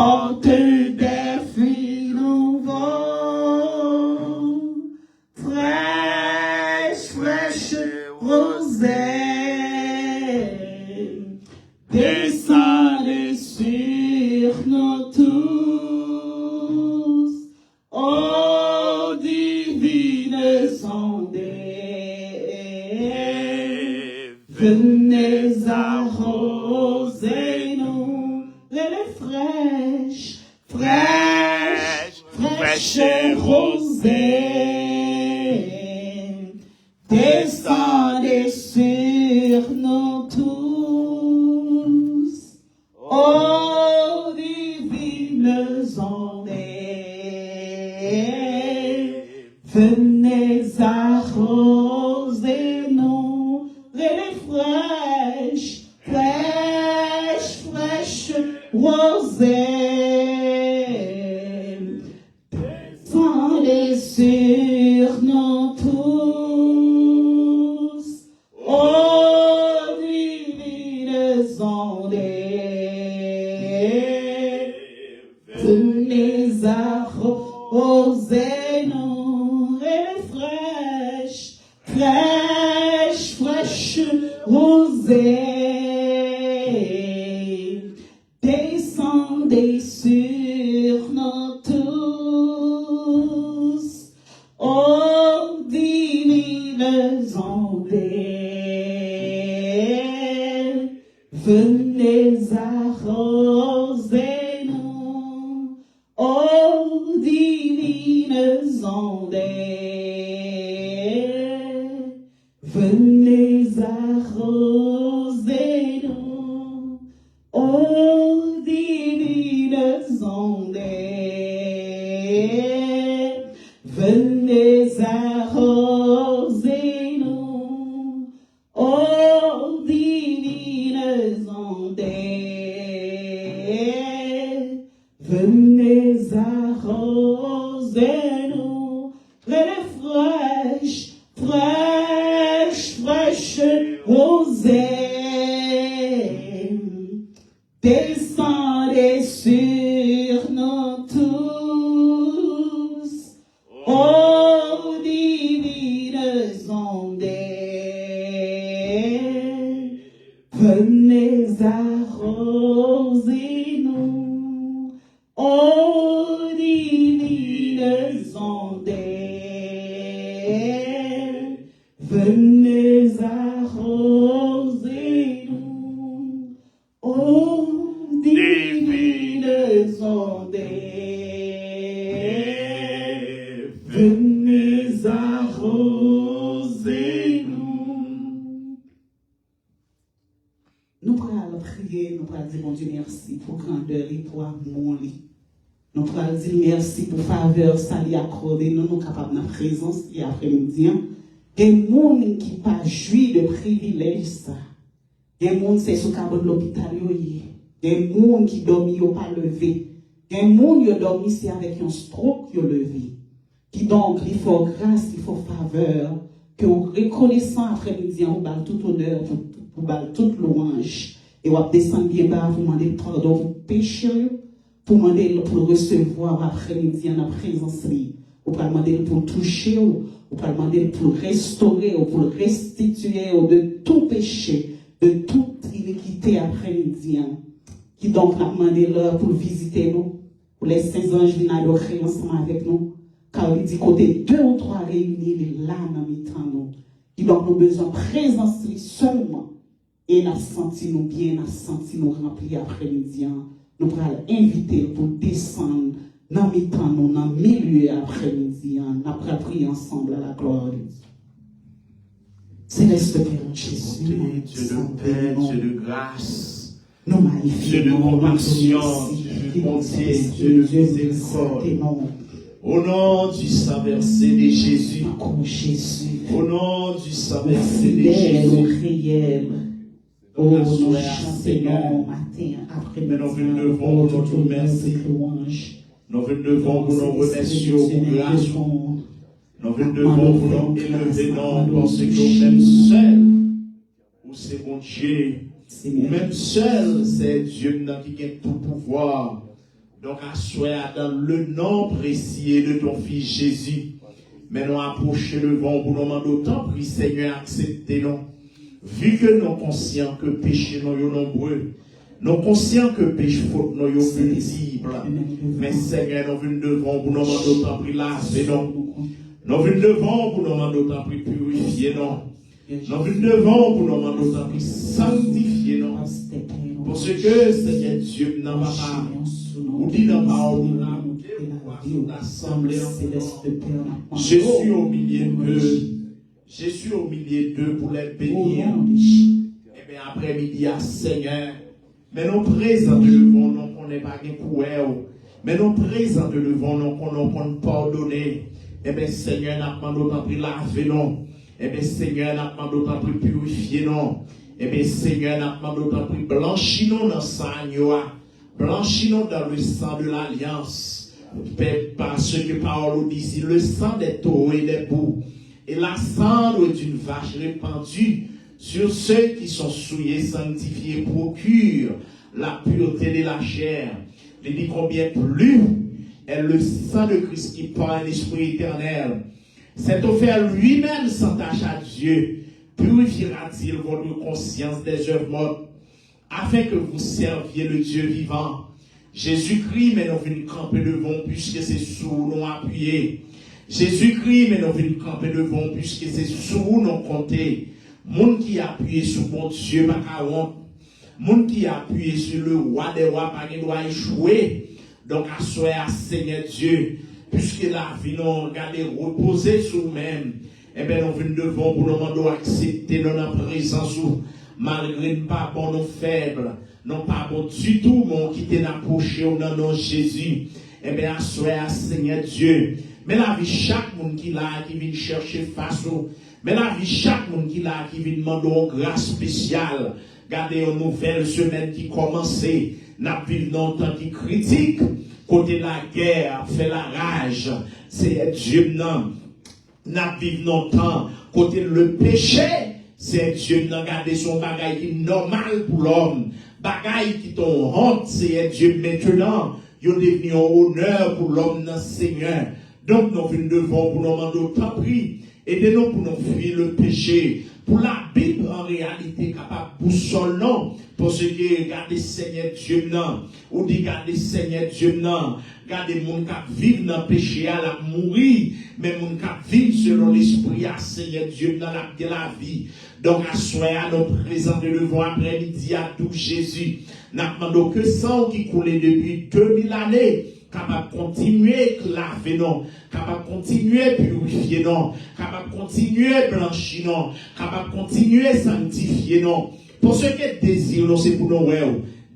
porte des fruits nouveaux, fraîche, fraîche rosée, descendez sur nous tous, ô divines ondées, venez arroser nous, les fraîches, fraîches, fraîches rosées, descendez sur nous tous, ô divines ondées, venez arroser nous, les fraîches, fraîches, fraîches rosées, descendez sur nous tous, ô divines ondées, venez arroser nous, les fraîches, fraîches, fraîches rosées, descendez sur nous tous, ô divines ondées, venez arroser nous, ô divines ondées, venez arroser nous, ô divines ondées, venez arroser nous, ô divines ondées, venez arroser nous, les fraîches, fraîches, fraîches rosées, descendez sur nous tous, ô divines ondées, venez arroser nous, ô divines ondées, venez arroser nous, ô divines ondées, venez arroser nous. Nous allons prier, nous allons dire, mon Dieu, merci pour grandeur et pour amour. Nous allons dire merci pour faveur, ça lui accordé, nous sommes capables de présence et après-midi. Des gens qui ne pas jouir de privilèges, ça. Des gens qui sont sur de l'hôpital, des gens qui dorment pas levé, des gens qui dorment ici avec un stroke levé. Qui donc, il faut grâce, il faut faveur, que vous reconnaissant après-midi, vous balle tout honneur, vous balle toute louange, et vous descendez bien bas, vous demandez pardon pour péché, pour demander pour recevoir après-midi en la présence. Vous pouvez demander pour toucher, vous pouvez demander pour restaurer, pour restituer de tout péché, de toute iniquité après-midi. Qui donc n'a demandé l'heure pour visiter nous, pour les saints anges viennent adorer ensemble avec nous. Car il dit côté 2 ou 3 réunis, il est là dans mi-temps nous. Qui donc nous besoin de présence seulement. Et n'a senti nous bien, n'a senti nous remplis après-midi. Nous pourrons inviter pour descendre dans mi-temps nous, dans le milieu après-midi. Nous pourrons prier ensemble à la gloire de Dieu. Céleste Père Jésus. Dieu de paix, Dieu de grâce, nous magnifions, Dieu de compassion, Dieu de bonté, Dieu de miséricorde. Au nom du sang versé de Jésus, au nom du sang versé de Jésus, nous chantons matin, après-midi, nous venons devant pour notre merci. Nous venons devant pour nous remercier pour grâce. Nous venons devant pour nous élever non parce que même seul, ou c'est bon Dieu, ou même seul, c'est Dieu qui a tout pouvoir. Donc, assois dans le nom précieux de ton Fils Jésus. Mais nous approchons devant pour nous demander autant, prie Seigneur, acceptez-nous. Vu que nous sommes conscients que péché nous est nombreux, nous sommes conscients que péché faute nous est multiple. Mais Seigneur, nous venons devant pour nous demander autant, prie lavez-nous. Nous venons devant pour nous demander autant, prie purifiez-nous. Nous venons devant pour nous demander autant, prie sanctifiez-nous. Parce que Seigneur Dieu n'a pas. Ou dit dans la parole là, je suis au milieu d'eux. Je suis au milieu d'eux pour les bénir. Et bien après-midi, Seigneur, mais nous présents devant nous qu'on n'est pas pour elle. Mais nous présents devant nous qu'on pardonner. Et bien Seigneur, n'a pas d'autant plus laver nous. Et bien Seigneur, n'a pas d'autant plus purifier nous. Et bien Seigneur, n'a pas d'autant plus blanchir nous dans sa blanchis-nous dans le sang de l'alliance. Parce que Paul dit, le sang des taureaux et des boucs et la cendre d'une vache répandue sur ceux qui sont souillés, sanctifiés, procure la pureté de la chair. Il dit combien plus est le sang de Christ qui part l'esprit éternel. Cet offert lui-même sans tâche à Dieu. Purifiera-t-il votre conscience des œuvres mortes afin que vous serviez le Dieu vivant. Jésus-Christ, mais nous venons camper devant, puisque c'est sous nous appuyés. Jésus-Christ, mais nous venons camper devant, puisque c'est sous nous compter. Monde qui appuie sur mon Dieu, pas qu'à honte. Monde qui appuie sur le roi des rois, pas qu'il doit échouer. Donc, assoyez, Seigneur Dieu, puisque la vie nous regardez reposer sur nous-mêmes. Eh bien, nous venons devant pour nous demander accepter notre présence où, malgré nous pas bon, nous faibles, non pas bon du tout, mon qui t'est approché au nom de Jésus. Eh bien, assoyez, Seigneur Dieu. Mais la vie, chaque monde qui l'a, qui vient chercher face au, mais la vie, chaque monde qui l'a, qui vient demander une grâce spéciale. Gardez une nouvelle semaine qui commence. N'a vu dans temps qui critique. Côté la guerre, fait la rage. C'est Dieu, non. N'a vu dans temps. Côté le péché, c'est Dieu, non. Gardez son bagage qui est normal pour l'homme. Bagage qui ton honte, c'est Dieu maintenant. Il est devenu un honneur pour l'homme, non, Seigneur. Donc, nous venons devant pour nous demander autant prix. Aidez-nous pour nous fuir le péché. Pour la Bible, en réalité, capable de boussole, non. Parce que, regardez Seigneur Dieu, non. Ou dit, regardez Seigneur Dieu, non. Regardez, mon cap vivre dans le péché, à la mourir. Mais mon cap vivre selon l'esprit, à Seigneur Dieu, dans la vie. Donc, à soi, à nos présents de devant après-midi, à tout Jésus. N'a demandé que sang qui coulait depuis 2000 années. Capable de continuer laver non, capable de continuer purifier non, capable de continuer blanchir non, capable de continuer sanctifier non. Pour ce que désir non c'est pour nous ouais,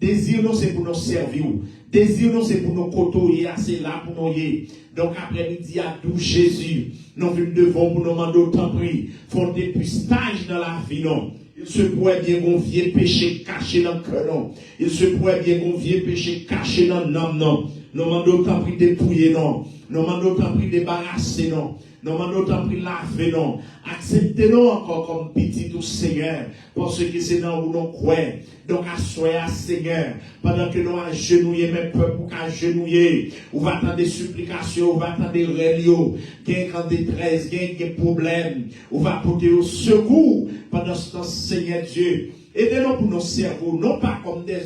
désir non c'est pour nous servir, désir non c'est pour nous côtoyer, c'est là pour nous y. Donc après-midi à tout Jésus, nous venons devant pour nous demander autant prix, font des stage dans la vie non. Il se pourrait bien qu'on vieux péché caché dans le cœur non. Il se pourrait bien qu'on vieux péché caché dans l'âme non. Nous demandons autant prix dépouiller non. Nous demandons autant prix débarrasser non. Nous demandons autant prix laver non. Acceptez-nous encore comme petit au Seigneur. Parce que c'est dans où nous croyons. Donc, assoyez Seigneur. Pendant que nous agenouillons, même peuple pour qu'agenouiller. On va attendre des supplications, on va attendre des réunions. Gain grand détresse, gain problème. On va porter au secours. Pendant ce temps, Seigneur Dieu. Aidez-nous pour nos cerveaux, non pas comme des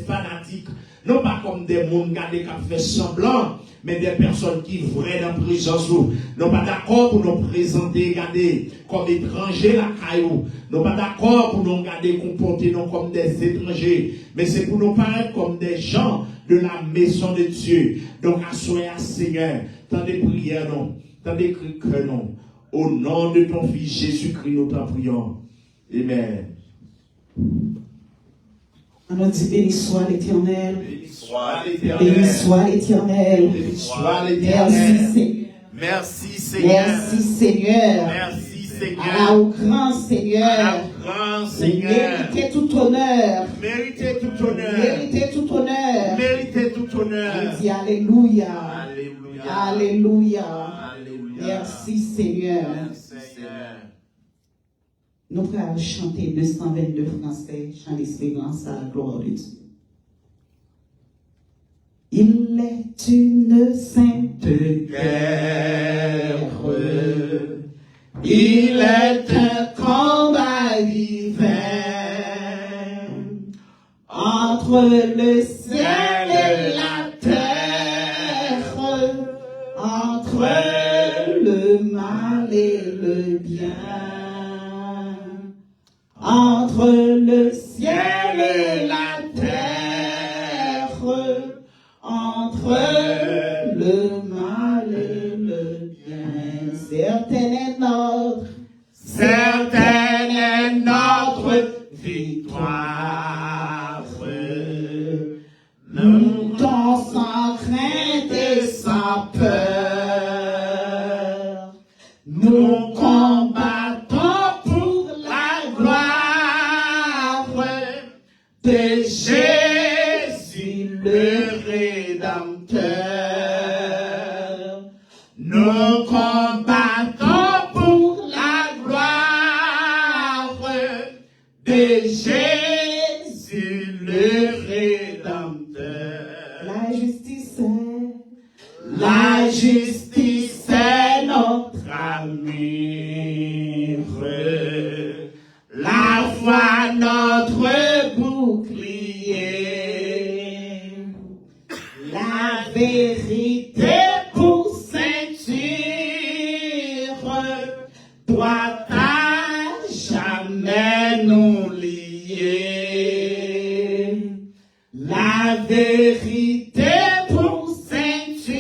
fanatiques, non pas comme des mondes qui fait semblant, mais des personnes qui vraies dans la présence. Non pas d'accord pour nous présenter, regarder comme étrangers la caillou. Non pas d'accord pour nous regarder, comporter non comme des étrangers, mais c'est pour nous paraître comme des gens de la maison de Dieu. Donc, assoyez Seigneur, tant de prières non, tant de cris que non. Au nom de ton Fils Jésus-Christ, nous t'en prions. Amen. On a dit béni soit l'Éternel. Béni soit l'Éternel. Béni soit l'Éternel. Béni soit l'Éternel. Merci Seigneur. Merci Seigneur. Merci Seigneur. Merci Au grand Seigneur. Seigneur. Grand Seigneur. Méritez tout honneur. Méritez tout honneur. Méritez tout honneur. Méritez tout honneur. On dit Alléluia. Alléluia. Alléluia. Alléluia. Merci Seigneur. Seigneur. Nous allons chanter 222 français, chant d'espérance à la gloire de Dieu. Il est une sainte guerre. Il est un combat divin entre le ciel et la terre, entre le mal et le bien, entre le ciel et la terre, entre le mal et le bien. Certaine est notre victoire. Nous montons sans crainte et sans peur. Nous combattons pour la gloire de Jésus le Rédempteur. Nous combattons pour la gloire de Jésus le Rédempteur. La justice est notre amie. La foi notre bouclier. La vérité pour ceinture doit à jamais nous lier. La vérité pour ceinture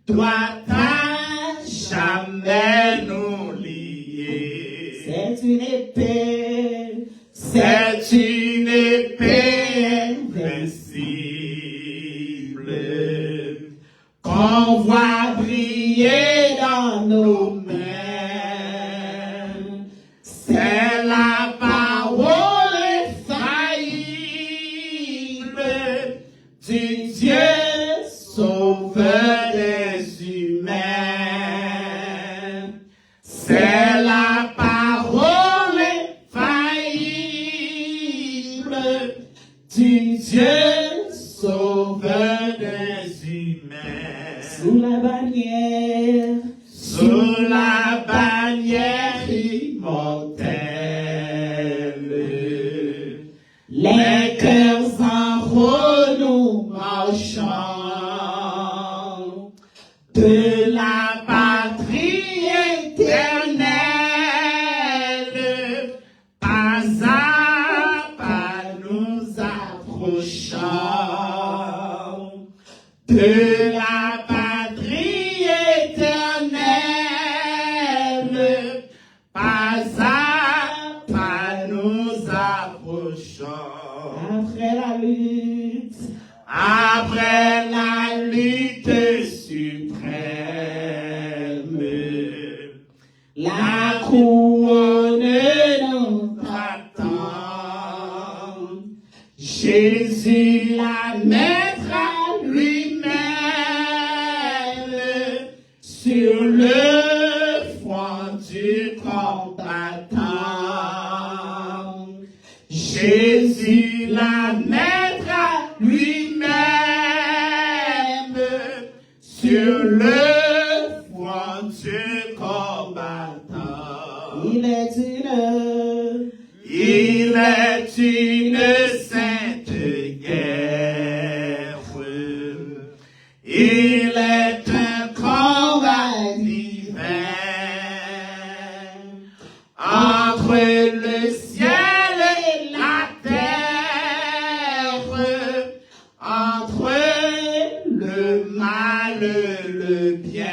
doit à jamais nous lier. C'est une épée invincible qu'on voit briller dans nos mains. C'est la parole infaillible du Dieu sauveur des humains. C'est la parole infaillible du Dieu sauveur des humains. Sous la bannière immortelle, les cœurs en haut nous marchons de la patrie éternelle, pas à pas nous approchons de la patrie éternelle, pas à pas nous approchons. Après la lutte suprême, la couronne nous attend. Jésus la mettra lui-même sur le front du combattant. Jésus la mettra lui-même sur le front du combattant. Il est une sainte guerre. Il est un combat divin entre le ciel et la terre, entre le mal et le bien,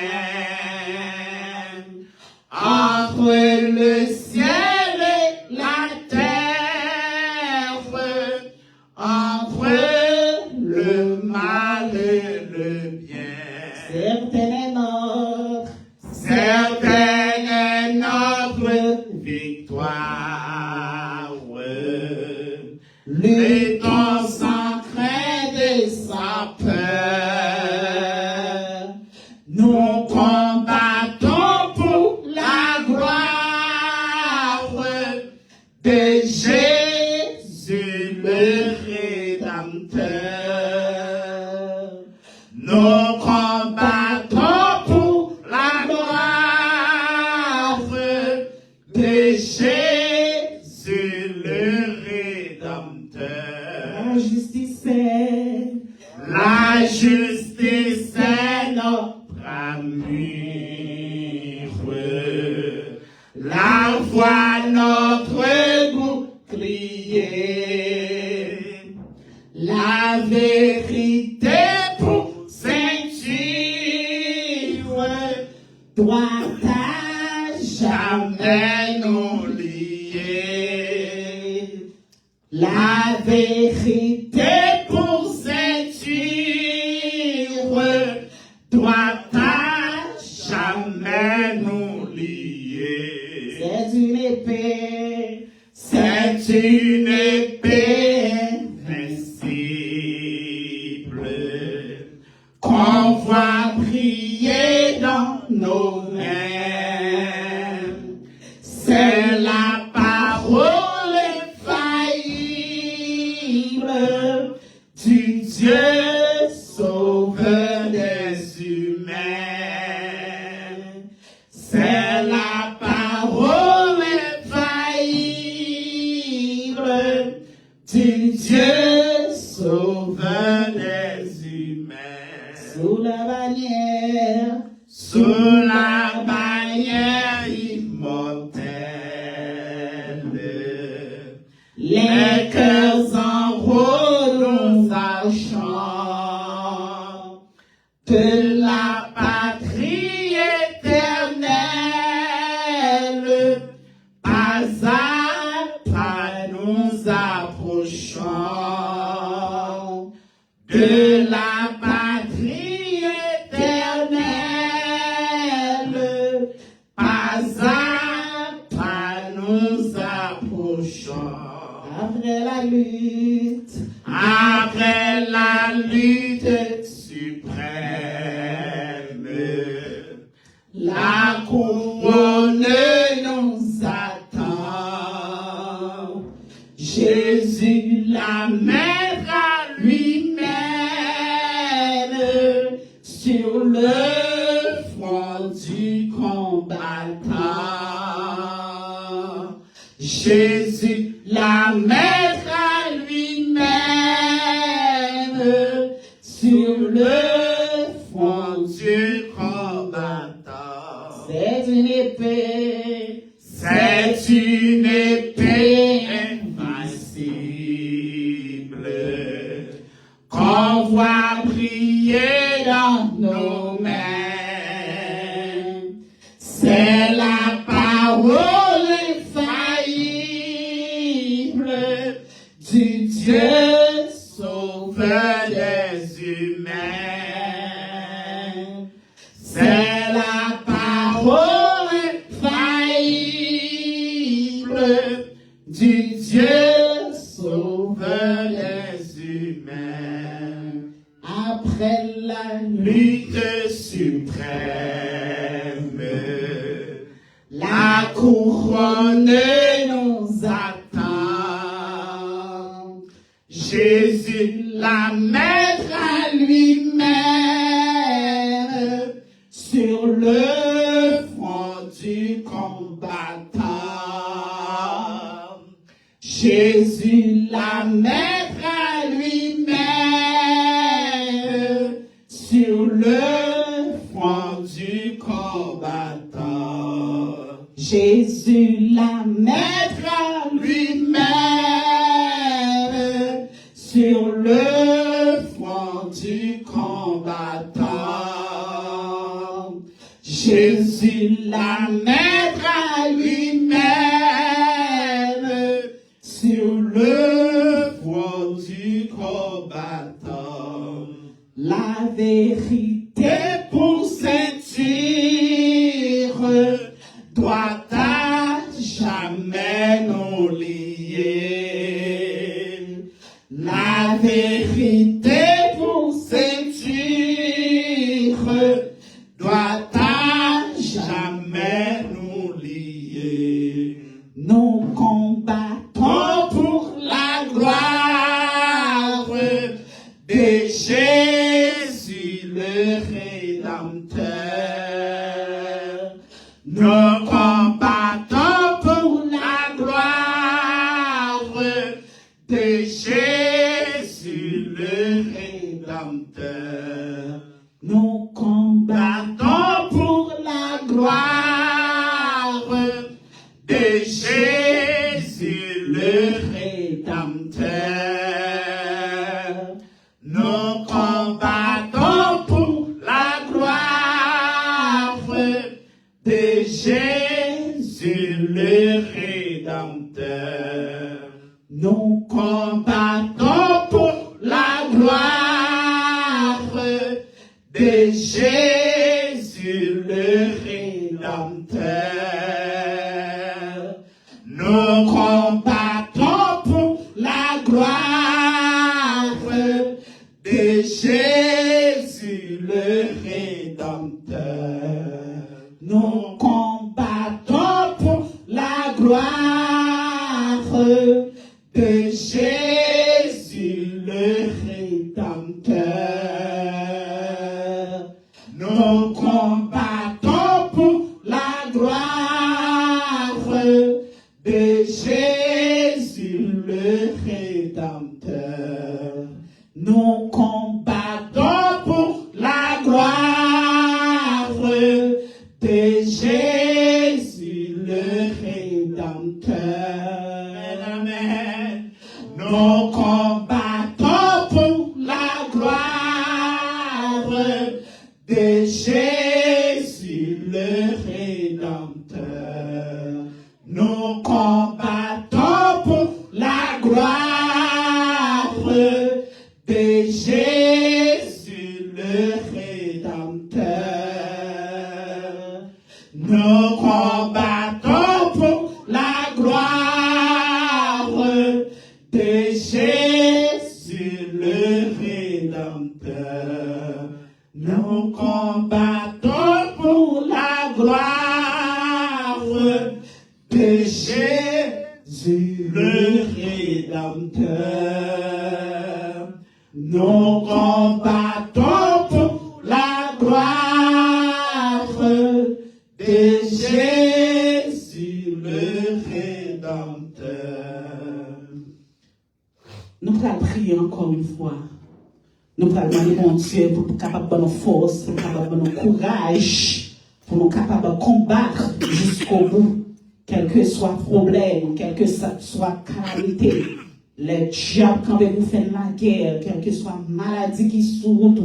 entre le ciel et la terre, entre le mal et le bien. Certaine est notre victoire. Luttons sans crainte et sans peur. Nous combattons pour la gloire de Jésus le Rédempteur. Nous combattons pour la gloire de Jésus le Rédempteur. La justice est notre armure. La foi notre bouclier. La vérité pour ceinture. Doit à jamais nous lier. La vérité pour ceinture. Doit à jamais nous lier. C'est une épée. C'est une épée invincible qu'on voit briller dans nos mains. C'est la parole infaillible du Dieu sauveur des humains. C'est la parole infaillible du Dieu sauveur des humains. Sous la bannière. Sous la bannière immortelle, les cœurs en haut nous marchons de la patrie éternelle, pas à pas nous approchons de la patrie éternelle, pas à pas nous approchons. Après la lutte suprême, la couronne nous attend. Jésus la mettra lui-même sur le front du combattant. Jésus la mettra lui-même sur le front du combattant. C'est une épée. C'est une épée invincible qu'on voit briller dans nos mains. C'est la parole infaillible du Dieu sauveur des humains. C'est la parole infaillible du Dieu sauveur des humains. Après la Lutte suprême, la couronne nous attend. Jésus la mettra lui-même sur le front du combattant. Jésus la mettra lui-même sur le front du combattant. Jésus la Mettra lui-même sur le front du combattant. Jésus la mettra lui-même sur le front du combattant. La vérité Pour ceinture doit à jamais nous lier. La vérité pour ceinture doit à jamais nous lier. nous combattons Pour la gloire de Jésus Jésus le Rédempteur. Nous combattons pour la gloire de Jésus le Rédempteur. Nous combattons pour la gloire de Jésus le Rédempteur. Nous combattons pour la gloire de Jésus le Rédempteur. Nous Combattons pour la gloire de Jésus le Rédempteur. Nous combattons pour la gloire de Jésus le Rédempteur. Nous combattons pour la gloire de Jésus le Rédempteur. Nous combattons pour la gloire de Jésus le Rédempteur. Nous combattons pour la gloire de Jésus le Rédempteur. Amen. Nous combattons pour la gloire de Jésus le Rédempteur. Nous combattons pour la gloire de Jésus le Rédempteur. Nous combattons pour la gloire de Jésus le Rédempteur. Nous combattons pour la gloire de Jésus le Rédempteur. Nous combattons pour la gloire de Jésus le Rédempteur. Nous allons prier encore une fois. Nous allons demander mon Dieu pour nous capables de nos forces, pour nous capables de nos courage, pour nous capables de combattre jusqu'au bout, quel que soit le problème, quel que soit calamité. Les diables, quand vous faites la guerre, quelle que soit maladie qui souffre,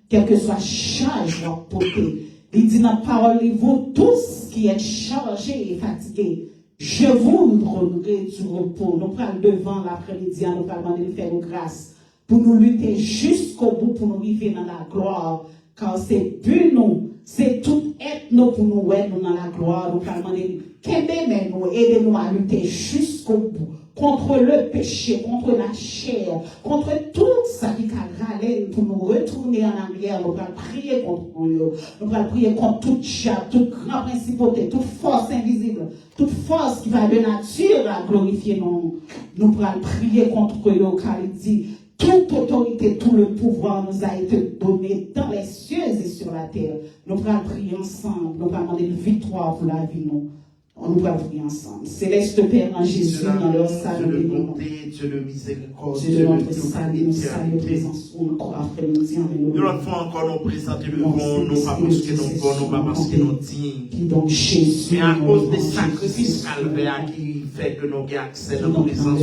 quelle que soit charge vous portez. Il dit dans la parole, vous tous qui êtes chargés et fatigués, je vous donnerai du repos. Nous prenons devant l'après-midi, nous allons demander de faire grâce pour nous lutter jusqu'au bout, pour nous vivre dans la gloire. Car c'est but nous, c'est tout être nous pour nous être dans la gloire. Nous allons demander, qu'aimez-nous, aidez-nous à lutter jusqu'au bout. Contre le péché, contre la chair, contre tout ça qui a râlé pour nous retourner en arrière. Nous allons prier contre eux. Nous allons prier contre toute diable, toute grande principauté, toute force invisible, toute force qui va de nature à glorifier nous. Nous allons prier contre eux, car il dit, toute autorité, tout le pouvoir nous a été donné dans les cieux et sur la terre. Nous allons prier ensemble. Nous allons demander une victoire pour la vie, nous. On va prier ensemble. Céleste Père en Jésus, dans leur salut, Dieu de bonté, Dieu de miséricorde, Dieu de notre salut, nous saluons présence encore après-midi. De l'autre fois encore, nous présentons devant nous, pas parce que nous bon, pas parce que nous dignes. Donc Jésus, mais à cause des sacrifices calvaires qui fait que nous avons accès à notre présence.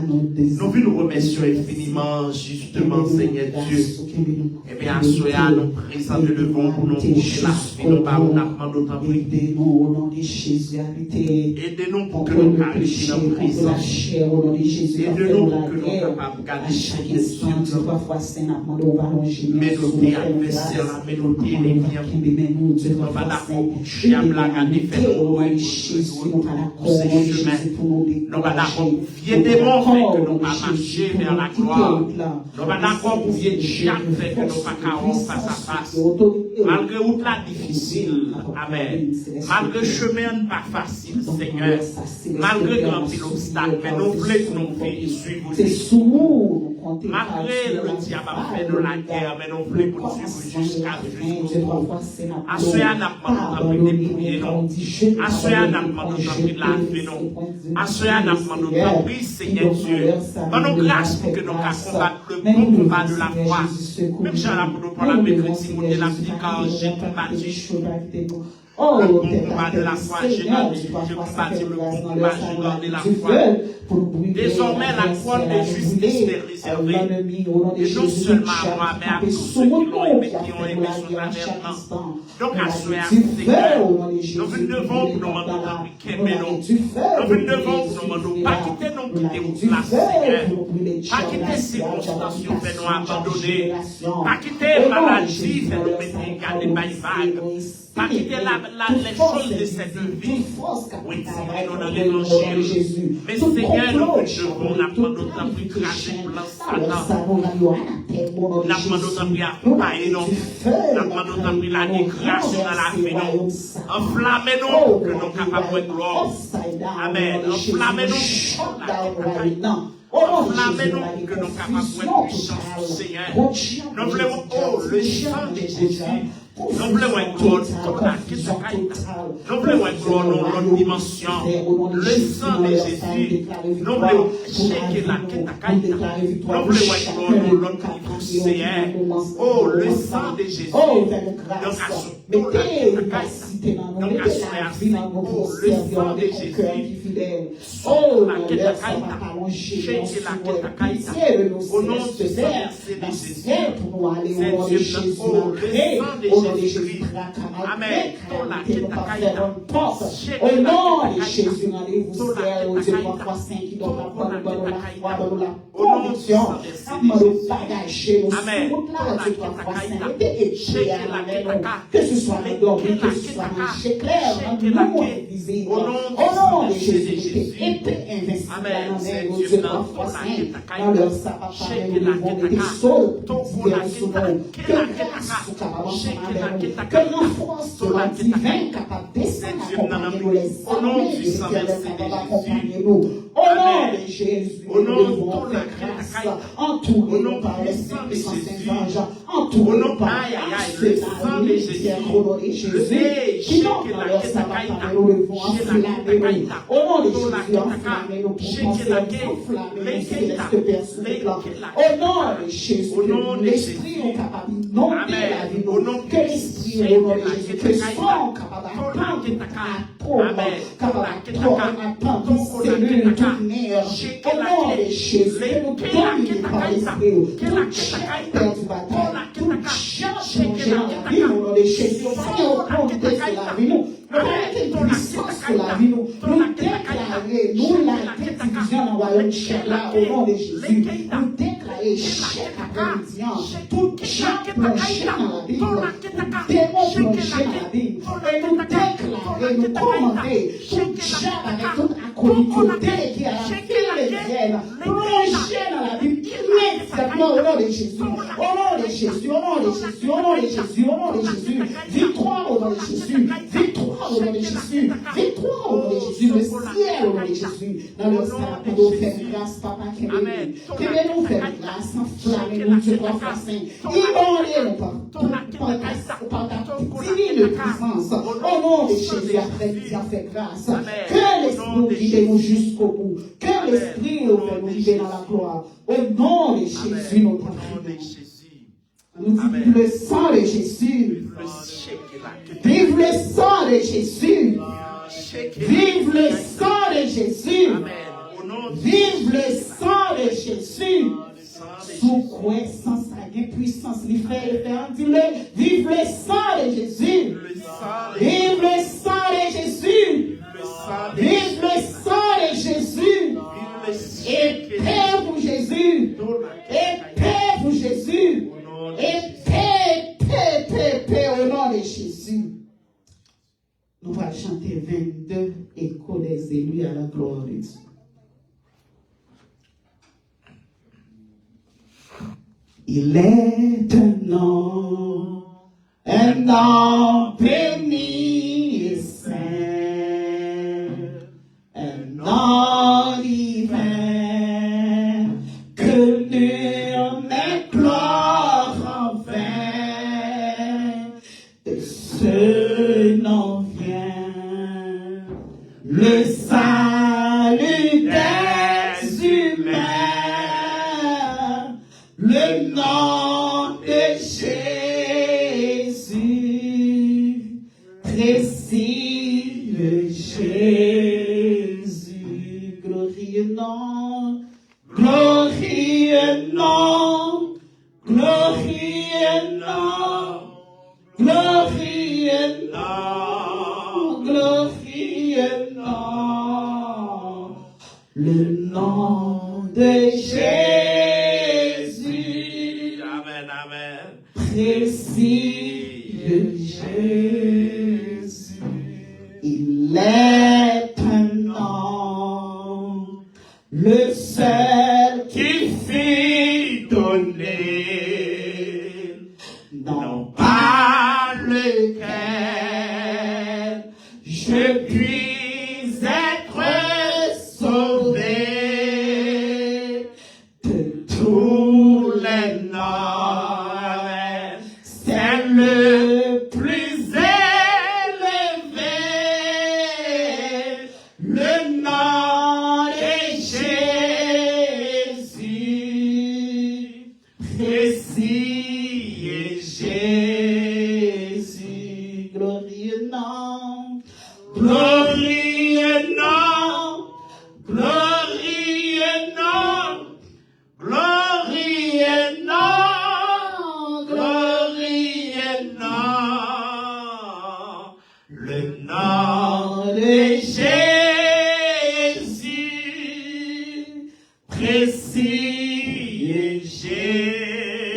Nous nous remercions infiniment, justement, Seigneur Dieu. Et bien, à cela, nous présentons devant pour nous boucher la vie, nous demandons d'autant plus. Aidez-nous au nom de Jésus. Aidez-nous pour que nous qualifions notre présence. Aidez-nous pour que nous capables de garder chaque instant. Mélodie adversaire, mélodie ennemi. Nous sommes d'accord pour chien blague à défaire nos pour ces chemins. Nous sommes d'accord pour vieux démons fait que nous pas marcher vers la gloire. Nous sommes d'accord pour vieux diable fait que nous pas carreaux face à face. Malgré route là difficile, amen. Malgré chemin pas facile, Seigneur. Malgré grand pile obstacle, mais nous voulons que nous suivre. Malgré le diable a fait de la guerre, mais nous voulons poursuivre jusqu'à jusqu'au bout. À ce moment, nous avons dépouillé nous. À ce moment, nous avons pris la vie nous. À ce moment, nous avons pris Seigneur Dieu. Donne-nous grâce pour que nous puissions combattre le bon combat de la foi. Même si nous pour la mécrétie, nous la vie car j'ai combattu. Le bon combat de la foi, j'ai combattu le bon combat, j'ai gardé la foi. Désormais, la couronne de justice est réservée. Et non seulement à moi, mais à tous ceux qui l'ont aimé, qui ont aimé son avènement. Donc, à ce Seigneur, nous venons devant pour nous demander qu'aimer nous. Nous venons devant pour nous demander pas quitter nous, quitter nous place, Seigneur. Pas quitter circonstances qui fait nous abandonner. Pas quitter maladie, fait nous mettre garder par vague. Pas quitter les choses de cette vie. Oui, Seigneur, nous dans l'évangile. Mais Seigneur, nous devons apprendre d'autant plus cracher blanc Satan. Nous apprendre d'autant plus accompagner nous. Nous apprendre d'autant plus la dégrâce dans la vie nous. Enflammez-nous que nous sommes capables de gloire. Amen. Enflammez-nous. Enflammez-nous que nous sommes capables de puissance du Seigneur. Nous voulons, le sang de Jésus. Nous voulons être gloire, nous voulons être gloire dans notre dimension. Le sang de Jésus. Nous voulons checker la kétakaïta. Nous voulons être gloire dans notre niveau, Seigneur. Oh, le sang de Jésus. Donc, le sang de Jésus. Oh, la kétakaïta. Checker la kétakaïta. Au nom du Saint-Esprit de Jésus. C'est Dieu, oh, le sang de Jésus. Amen. Au nom de Jésus, rendez-vous ciel, au Dieu, pour 3, 5, qui doit pas nous donner la foi, donner la conviction, le bagage chez nous, Dieu, 3, 5, que ce soit le dormir, que ce soit marché clair, nous visé, au nom de Jésus, épée invincible, amen, au Dieu, 3, 5, dans leur sabbat, nous vont être sauvés, que grâce soit capable que l'enfance soit divine capable de descendre accompagner les armées de l'Éternel capable d'accompagner nous. Au nom de Jésus, nous devons faire grâce, entourés par l'Esprit Saint Saint-Ange, entourés par cela, l'unitaire au nom de Jésus, qui n'ont dans leur sabbat, nous devons enflammer nous. Au nom de Jésus, enflammer nous pour conserver, enflammer nos célestes personnes. Au nom de Jésus, l'Esprit est capable d'inonder la vie, que l'Esprit au nom de Jésus, que son capable d'attendre, capable toute cellule, toute nerf, au nom de Jésus, que nous dominons par l'Esprit, toute chair du bataille, toute chair changée dans la vie, au nom de Jésus, Seigneur, autorité sur la vie, nous puissance sur la vie, nous déclarer, nous la division dans le royaume chair là, au nom de Jésus, nous déclarer chaque après-midi, toute chair plongée dans la Bible, démon plongé dans la Bible, et nous déclarer, nous commander, toute chair avec toute communauté qui a la file de plongée dans la Bible, immédiatement au nom de Jésus, au nom de Jésus, au nom de Jésus, au nom de Jésus, au nom de Jésus, victoire au nom de Jésus, victoire au nom de Jésus, victoire au nom de Jésus, le ciel au nom de Jésus, dans le sang, pour nous faire grâce, Papa, qui nous faire grâce, enflammez-nous, Dieu, 3 fois 5, inondez-nous par ta divine puissance, au nom de Jésus, après fait grâce, que l'Esprit nous guide nous jusqu'au bout, que l'Esprit nous fait nous guider dans la gloire, au nom de Jésus, notre Père. Nous disons le sang de Jésus. Vive le sang de Jésus. Vive le sang de Jésus. Vive le sang de Jésus. Sous quoi sans sa puissance, il fait, dis-le. Vive le sang de Jésus. Vive le sang de Jésus. Vive le sang de Jésus. Et paix pour Jésus. Et paix pour Jésus. Et paix au nom de Jésus. Nous allons chanter 22 échos des élus à la gloire de Dieu. Il est un nom béni et saint, un nom divin que nul ce nom vient, le salut des humains, le nom de Jésus, précieux Jésus, glorieux nom, glorieux nom, glorieux nom, glorieux nom, glorieux nom, le nom de Jésus. Amen, amen. Précieux Jésus, il est un nom, le seul Qui fit donner, non par lequel je puis être sauvé de tous les noms. C'est le plus élevé, le nom de Jésus, précis et Jésus, glorieux nom, glorieux nom, glorieux nom, glorieux nom, glorieux nom, le nom de Jésus, précis et Jésus,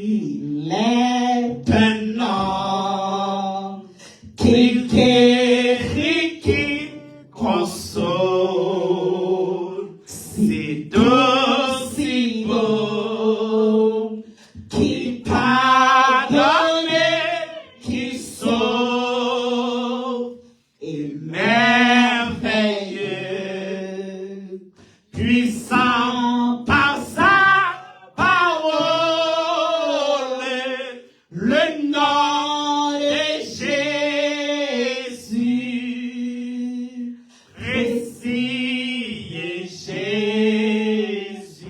il est un nom qui guérit, qui console, c'est aussi beau, qui pardonne, qui sauve, et merveilleux, puissant par sa parole, le nom de Jésus, précis et Jésus,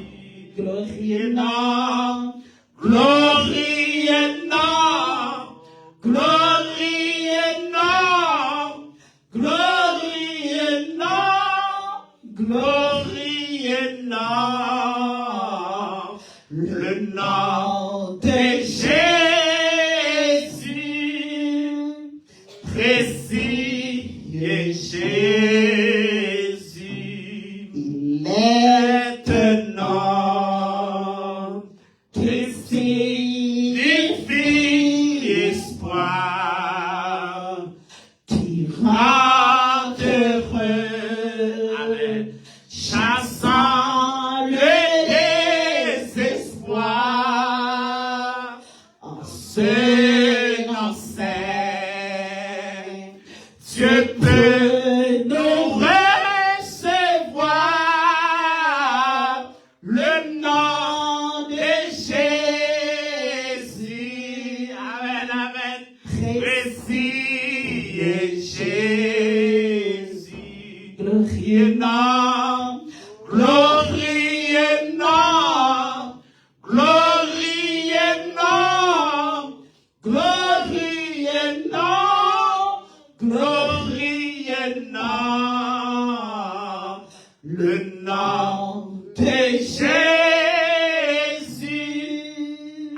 glorieux nom, glorieux nom, glorieux nom, glorieux nom, glorieux nom, le nom de Jésus, précis et Jésus, il est est un nom qui signifie espoir, qui rend heureux, Amen, chassant le désespoir, en ce nom saint, Dieu peut nous recevoir, le nom de Jésus, amen, amen, précis et Jésus, glorieux nom, glorieux nom, glorieux nom, glorieux nom, glorieux nom, le nom de Jésus,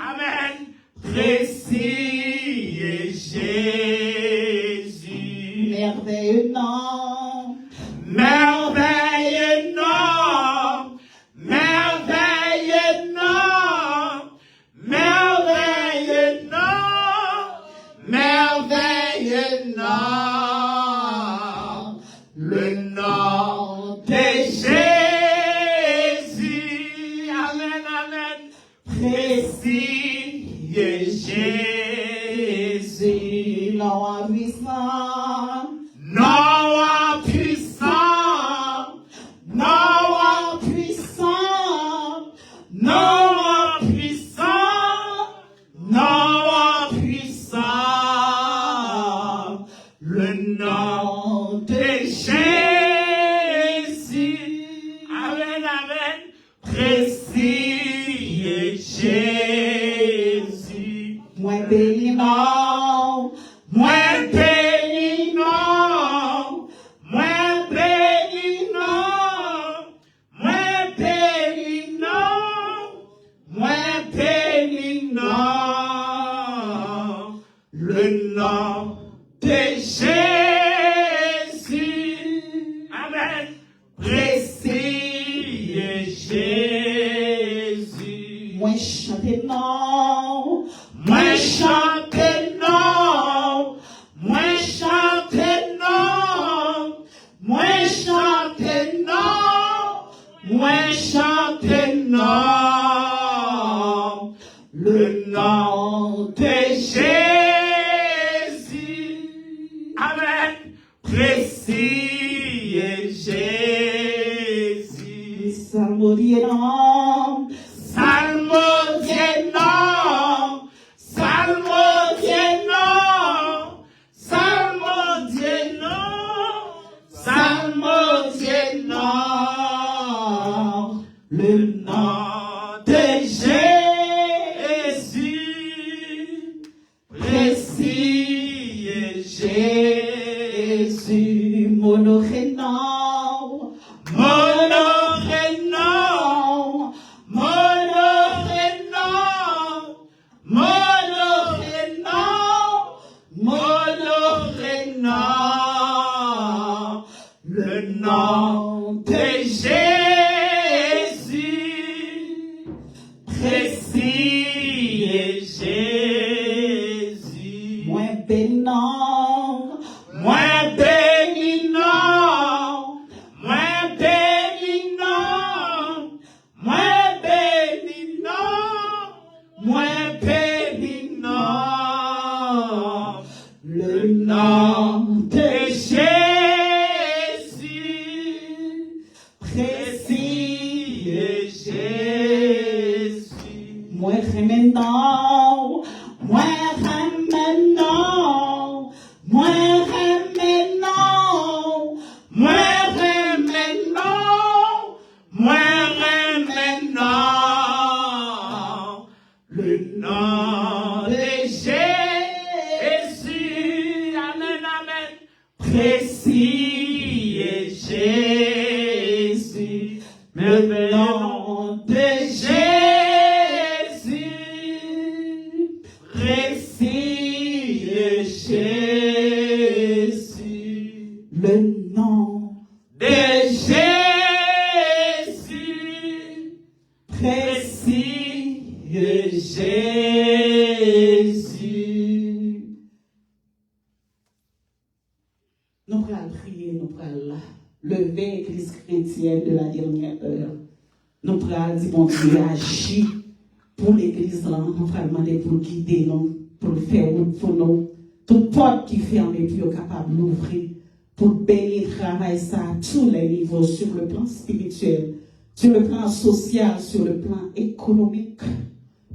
amen, précis et Jésus, merveilleux nom, merveilleux nom, merveilleux nom, merveilleux nom, merveilleux nom, le nom de Jésus, amen, amen, précis et Jésus, nom puissant, nom puissant, nom puissant, nom puissant, nom puissant, Jésus. Moi béni non, Moi béni non. Moi béni non. Moi béni non. Moi béni non. Le nom de Jésus. Amen. Précieux Jésus. moi chante non, Moi chante non. Moi chante non. Moi chante non. Moi chante non. Le nom de Jésus. Amen. Précieux Jésus. salmodie non, Salmodie non. Salmodie non. Salmodie non. Salmodie non. Le nom de Jésus. Précieux Jésus. monoré non, Monoré non. Monoré non. Monoré non. Monoré non. Le nom de Jésus. Précieux Jésus. moi béni non, Moi béni non. Moi béni non. Moi béni non. Moi béni non. Le nom de Jésus. Précieux Jésus. moi remède non, moi remède non, moi remède non, Moi remède non. Moi remède non. Le nom de Jésus. Amen, amen. Précieux Jésus. Le nom de Jésus. Précieux Jésus. le nom De Jésus. Précieux Jésus. nous allons prier, nous allons lever l'église chrétienne de la dernière heure. Nous allons dire, bon Dieu, agis pour l'église là, nous allons demander pour guider nous, pour faire route pour nous. Toute porte qui ferme et puis capable d'ouvrir pour bénir le travail ça à tous les niveaux, sur le plan spirituel, sur le plan social, sur le plan économique.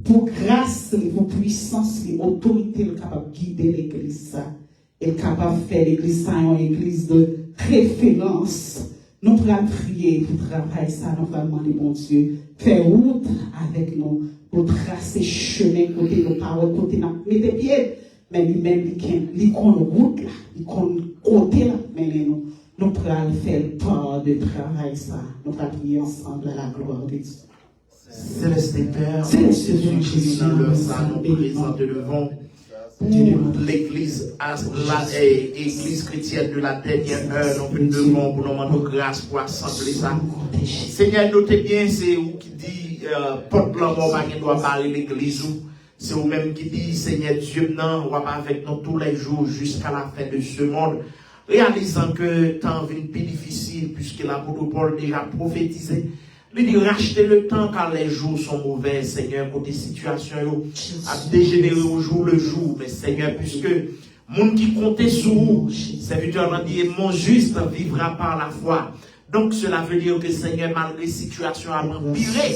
Pour grâce, pour puissance, pour autorité, capable de guider l'église ça. Et capable de faire l'église ça une église de référence. Nous allons prier pour travailler ça, nous allons demander, bon Dieu, faire route avec nous, pour tracer chemin, côté nos paroles, côté nos mettre pied, mais lui-même, il compte route là, il compte côté là, mais nous allons faire part de travail ça. Nous allons prier ensemble à la gloire de Dieu. Céleste Père, Céleste Père, Jésus, dans leur salon présent devant l'église église chrétienne de la dernière heure, nous devons pour nous demander grâce pour assembler ça. Seigneur, notez bien, c'est vous qui dit, porte l'amour, qui doit parler l'église. C'est vous-même qui dit, Seigneur Dieu, non, on va pas avec nous tous les jours jusqu'à la fin de ce monde. Réalisant que temps vient plus difficile, puisque l'apôtre Paul déjà prophétisé. Il dit, rachetez le temps car les jours sont mauvais, Seigneur, pour des situations à dégénérer au jour le jour. Mais Seigneur, puisque monde qui comptait sur vous, serviteur m'a dit, mon juste vivra par la foi. Donc cela veut dire que Seigneur, malgré situation à empirer,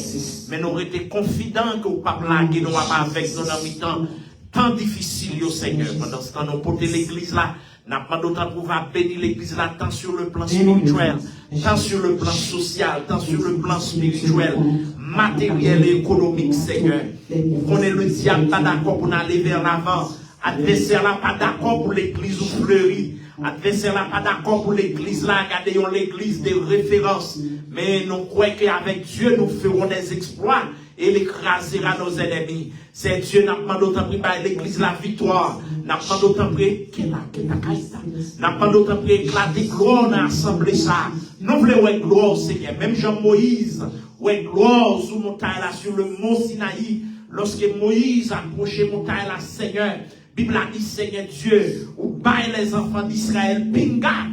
mais nous avons été confidents que vous ne pas blaguer, nous pas avec nous dans le temps difficile, Seigneur. Pendant ce temps, nous portons l'église là. N'a pas d'autre pouvoir bénir l'église là, tant sur le plan spirituel, tant sur le plan social, tant sur le plan spirituel. matériel et économique, Seigneur. On est le diable pas d'accord pour aller vers l'avant. Adversaire là pas d'accord pour l'église ou fleurie. Adversaire là pas d'accord pour l'église là. Regardez l'église des références. Mais nous croyons qu'avec Dieu nous ferons des exploits et l'écrasera nos ennemis. C'est Dieu n'a pas d'autre prix par l'église la victoire. N'a pas d'autre prix n'a pas d'autre prix éclater gloire dans l'assemblée ça. Nous voulons ouais gloire Seigneur. Même Jean-Moïse ouais gloire sur montagne là sur le mont Sinaï. Lorsque Moïse approchait montagne là Seigneur. Bible a dit Seigneur Dieu ou baille les enfants d'Israël pinga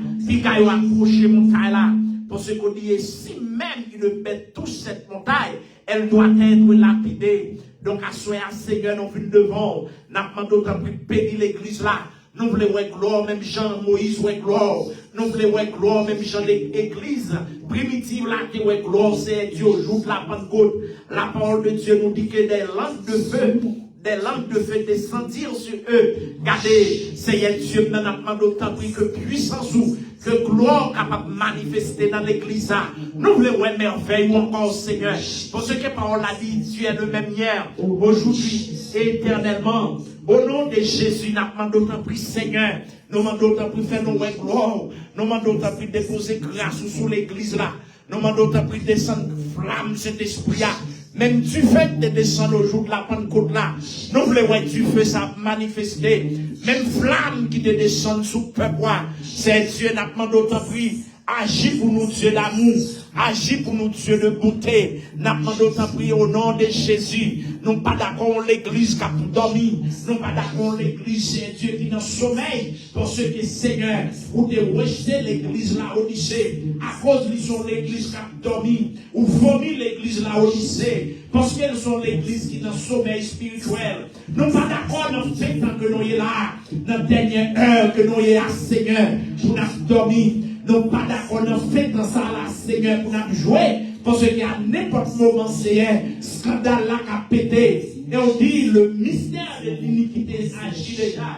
yo approché montagne là. Parce qu'on dit si même il ne pète toute cette montagne, elle doit être lapidée. Donc, à soi, Seigneur, nous venons devant. Nous avons d'autant plus béni l'église là. Nous voulons voir gloire, même Jean, Moïse, ouais gloire. Nous voulons voir gloire, même Jean, l'église primitive là, qui ouais gloire, c'est Dieu, joue de la Pentecôte. La parole de Dieu nous dit que des langues de feu descendirent sur eux. Regardez, Seigneur Dieu, nous avons d'autant plus que puissance ou que gloire capable de manifester dans l'église. Nous voulons voir merveille ou encore, Seigneur. Pour ce que parole a dit, Dieu est le même hier, aujourd'hui et éternellement. Au nom de Jésus, nous avons d'autant plus, Seigneur. Nous avons d'autant plus faire nos gloire. Nous avons d'autant plus déposer grâce sur l'église là. Nous avons d'autant plus descendre flamme cet esprit là. Même du fait de descendre au jour de la Pentecôte là, nous voulons voir du feu ça manifester. Même flamme qui te descend sous le peuple, c'est Dieu n'a pas d'autant plus. Agis pour nous, Dieu d'amour. Agis pour nous, Dieu de bonté. N'a pas d'autant plus au nom de Jésus. Nous pas d'accord l'église qui a tout dormi. Nous pas d'accord l'église, c'est Dieu qui est dans le sommeil. Parce que Seigneur, ou de rejeter l'église là au lycée. À cause ils sont l'église qui a dormi. Ou vomir l'église là au lycée. Parce qu'elles sont l'église qui est dans le sommeil spirituel. Nous pas d'accord dans le fait que nous y là. Dans la dernière heure que nous y là, Seigneur, pour nous dormir. Nous pas d'accord dans fait dans ça là, Seigneur, pour nous jouer. Parce qu'il y a n'importe moment, Seigneur, scandale là qui a pété. Et on dit, le mystère de l'iniquité agit déjà.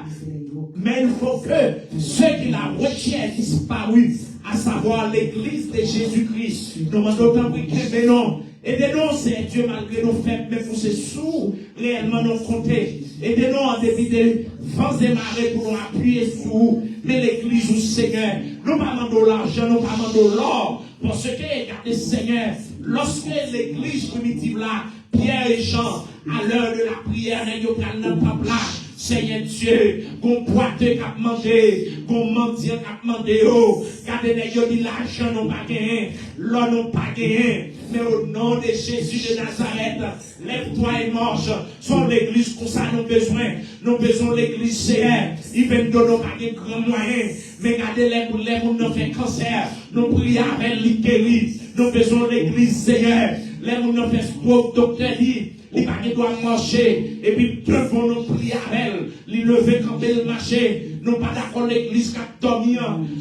Mais il faut que ceux qui la retiennent disparu, à savoir l'église de Jésus-Christ. Nous demandons d'autant plus que non. Aidez-nous, c'est Dieu, malgré nos faibles, mais pour ces sous, réellement nous compter. Aidez-nous en dépit des vents et marées pour nous appuyer sur vous. Mais l'église ou Seigneur, nous pas demandons l'argent, nous pas demandons l'or. Parce que, regardez, Seigneur, lorsque l'église primitive là, Pierre et Jean, à l'heure de la prière, nous prenons notre peuple là. Seigneur Dieu, qu'on boiteux qui a demandé, qu'on mendiant qui a demandé, oh, regardez, nous dit l'argent non pas gagné, l'or non pas gagné, mais au nom de Jésus de Nazareth, lève-toi et marche, sur l'église pour ça nous besoin l'église Seigneur, il veut nous donner pas de grands moyens, mais regardez les gens nous fait cancer, nous prions avec l'Ikéli, nous besoin l'église Seigneur, les gens nous fait stroke, docteur dit, les paquets doivent marcher, et puis devons nous prier avec elle, les lever quand elle marche, nous pas d'accord l'église qui a dormi,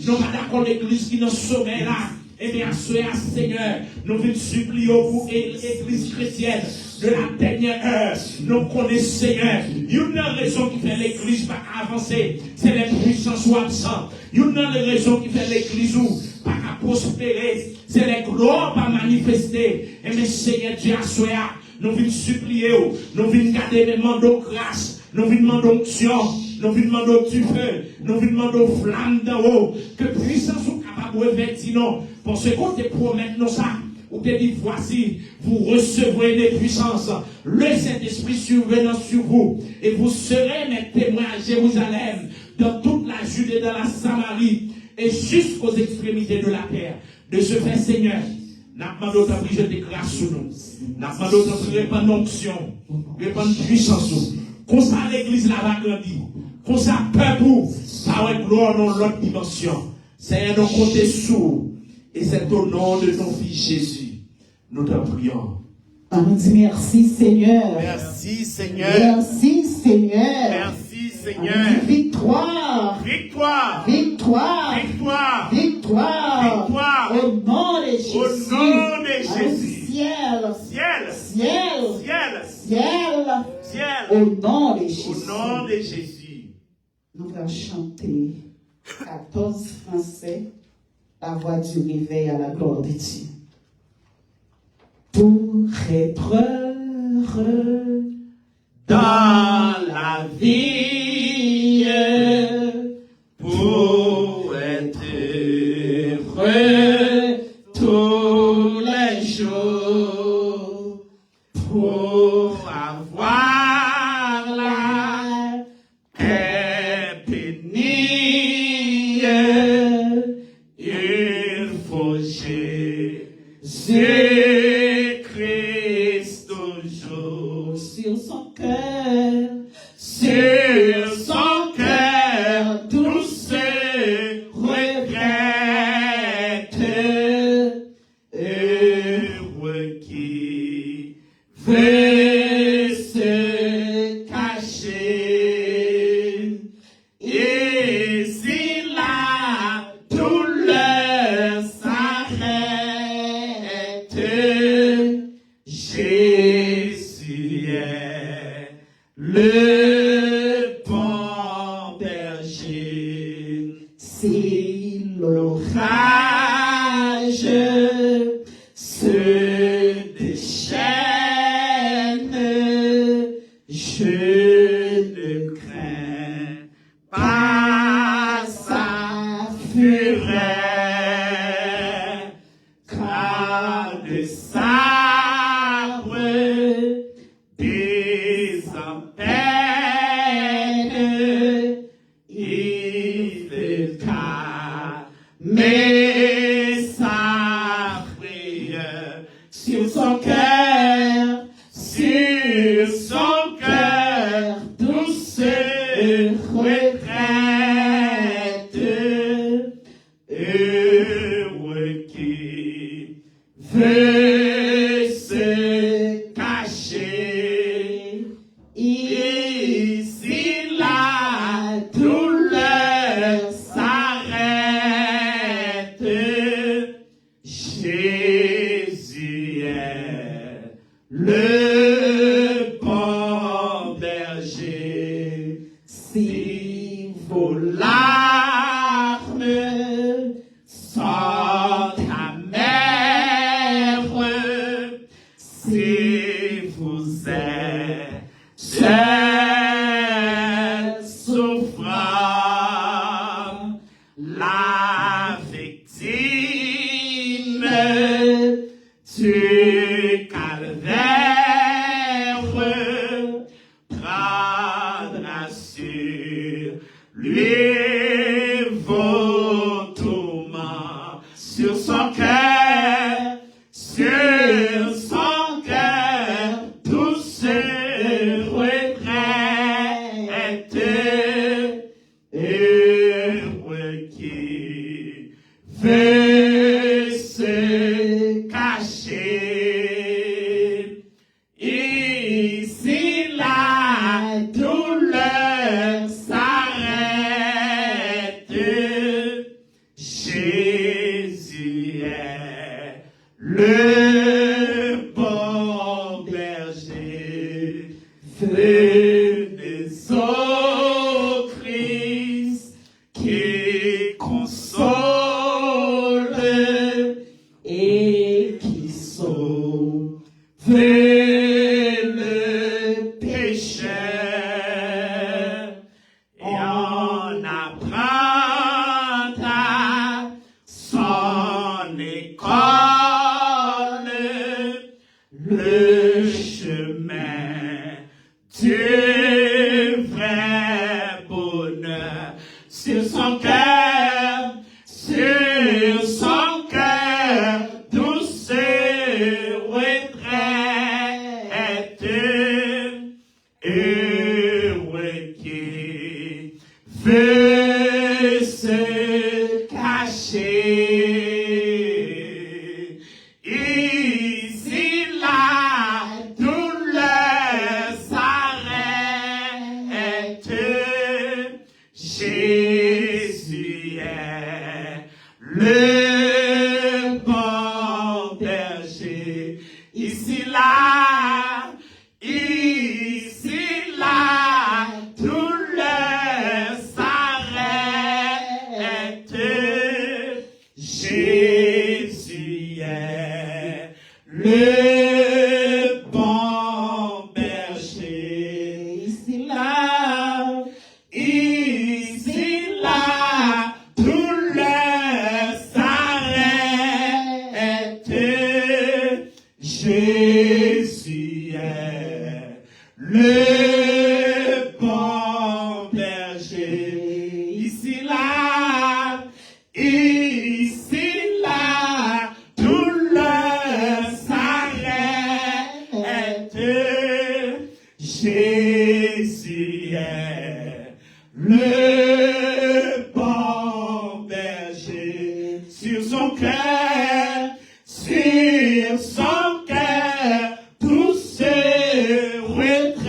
nous pas d'accord l'église qui nous sommeil là, et bien, Seigneur, nous venons supplier pour l'église chrétienne de la dernière heure. Nous connaissons, Seigneur, une raison qui fait l'église pas avancer, c'est les puissances ou absentes. Une raison qui fait l'église ou pas prospérer, c'est les gloires pas manifester. Et bien, Seigneur Dieu, nous venons supplier, nous venons garder les mandats grâce, nous venons demander onction, nous venons demander du feu, nous venons demander flamme d'en haut, que puissance soit capable de revêtir non. Pour ce qu'on te promet, nous ça, ou te dit, voici, vous recevrez des puissances, le Saint-Esprit survenant sur vous, et vous serez mes témoins à Jérusalem, dans toute la Judée, dans la Samarie, et jusqu'aux extrémités de la terre. De ce fait, Seigneur, n'a pas d'autre appris jeter grâce sur nous. N'a pas d'autre appris répandre onction, répandre puissance. Comme ça, l'église là va grandir. Comme ça, peuple, ça va gloire dans l'autre dimension. Seigneur, nous comptons sur. Et c'est au nom de ton Fils Jésus. Nous te prions. On dit merci Seigneur. Merci Seigneur. Merci Seigneur. Merci Seigneur. Victoire. Victoire. Victoire. Victoire. Victoire. Victoire. Au nom de Jésus. Au nom de Jésus. Ciel. Ciel. Ciel. Ciel. Ciel. Ciel. Au nom de Jésus. Au nom de Jésus. Nous allons chanter 14 français. La voix du réveil à la gloire de Dieu. Pour être heureux dans la vie, pour être heureux tous les jours, pour avoir la paix bénie, il faut Jésus-Christ toujours sur son cœur, tous se regrettent, heureux qui veut se cacher, et si la douleur s'arrête, Jésus est le bon berger. si l'orage Se déchaîne, je ne crains pas sa fureur, car le sabre des peine, il est mais sa prière sur son cœur, tout se retraite, heureux qui veut se cacher, ici la douleur s'arrête, Jésus est le bon berger. Si vos larmes sont amères, si vous êtes souffrant, la victime du calvaire prendra sur lui vos tourments, sur son cœur, tout se retraite, heureux qui veut se cacher, ici la douleur s'arrête, Jésus est le bon berger. Venez au Christ qui console et qui sauve le pécheur, et on apprendra son école, le chemin du vrai bonheur, sur son cœur, d'où se retraite, heureux qui veut se cacher, ici la douleur s'arrête, Jésus est le bon berger. Ici là, douleur s'arrête, Jésus est le ici là, tout le s'arrête. Jésus est le bon berger. Ici là, tout le s'arrête. Jésus est le bon berger. Sur son cœur, tout se retraite.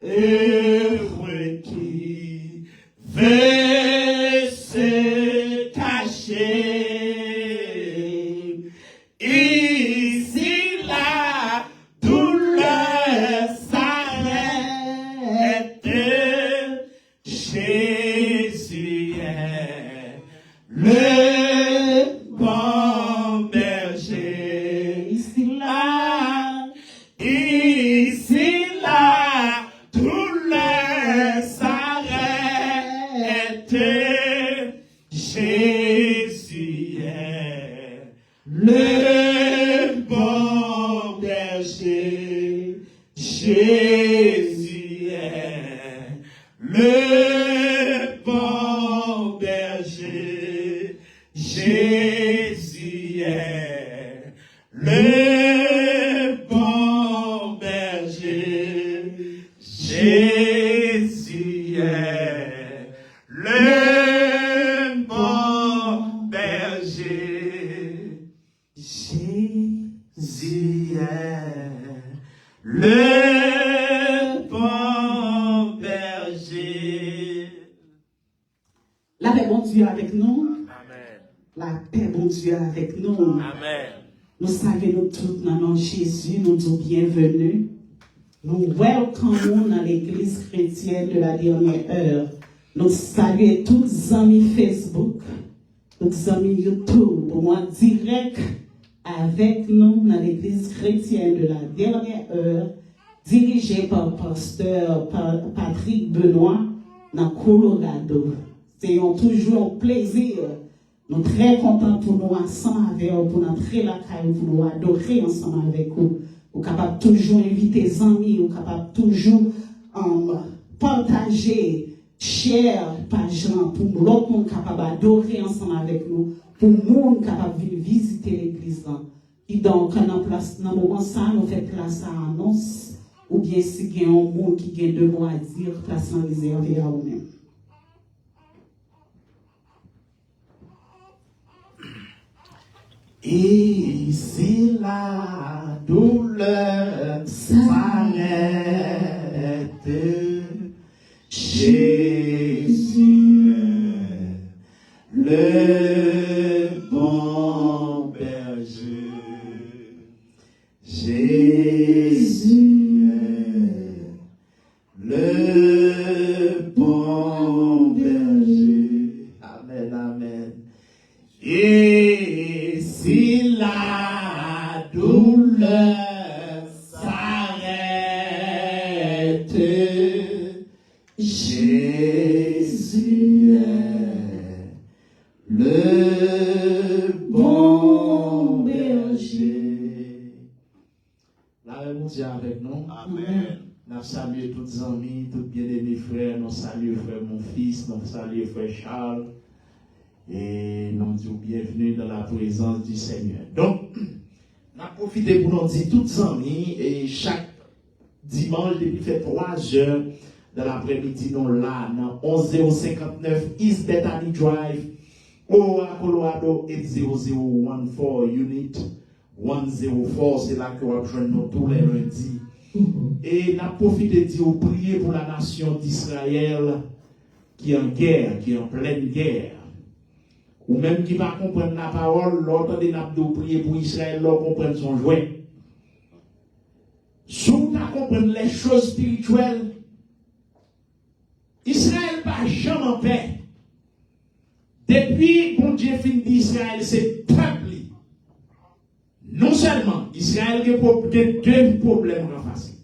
Heureux qui veut se cacher. Ici là, tout le s'arrête. Jésus est le bon berger. Ici là, tout le s'arrête. Jésus est le bon berger. Jésus est le bon berger. Jésus est le bon berger. Jésus est le bon berger. Jésus est le bon berger. La paix, bon Dieu, avec nous. Amen. La paix, bon Dieu, avec nous. Amen. Nous saluons tous dans le nom de Jésus, nous disons bienvenue. Nous welcomons dans l'église chrétienne de la dernière heure. Nous saluons tous les amis Facebook, tous les amis YouTube, pour moi direct avec nous dans l'église chrétienne de la dernière heure, dirigée par le pasteur Patrick Benoît dans Colorado. C'est toujours un plaisir. Nous sommes très contents pour nous ensemble avec vous, pour entrer la caille, pour nous adorer ensemble avec vous. Vous êtes capable toujours inviter les amis, vous êtes capable toujours partager, share page pour l'autre monde capable d'adorer ensemble avec nous, pour le monde capable de visiter l'église. Et donc, dans le moment ça, nous faisons place à annonce, ou bien si il y a un monde qui a deux mots à dire, place en réservé à vous-même. Ici la douleur s'arrête. Jésus est le bon berger. Jésus est le bon berger. Amen, amen. Et si la douleur s'arrête, Jésus est le bon berger. La même Dieu avec nous. Amen. Nous saluons tous les amis, tous bien-aimés frères. Nous saluons frère mon fils, nous saluons frère Charles. Et nous disons bienvenue dans la présence du Seigneur. Donc, nous profitons pour nous dire tous les amis, et chaque dimanche, depuis fait 3 heures de l'après-midi, nous là, dans 11059 East Bethany Drive, Aurora, Colorado, 80014, Unit 104, c'est là que nous rejoignons tous les lundis. Et nous profitons de dire, prier pour la nation d'Israël qui est en guerre, qui est en pleine guerre. Ou même qui va comprendre la parole, l'autre de nous prier pour Israël, l'autre comprendre son jouet. Si on comprendre les choses spirituelles, Israël pas jamais en paix. Depuis bon Dieu fin d'Israël, c'est peuple. Non seulement Israël a deux problèmes en face.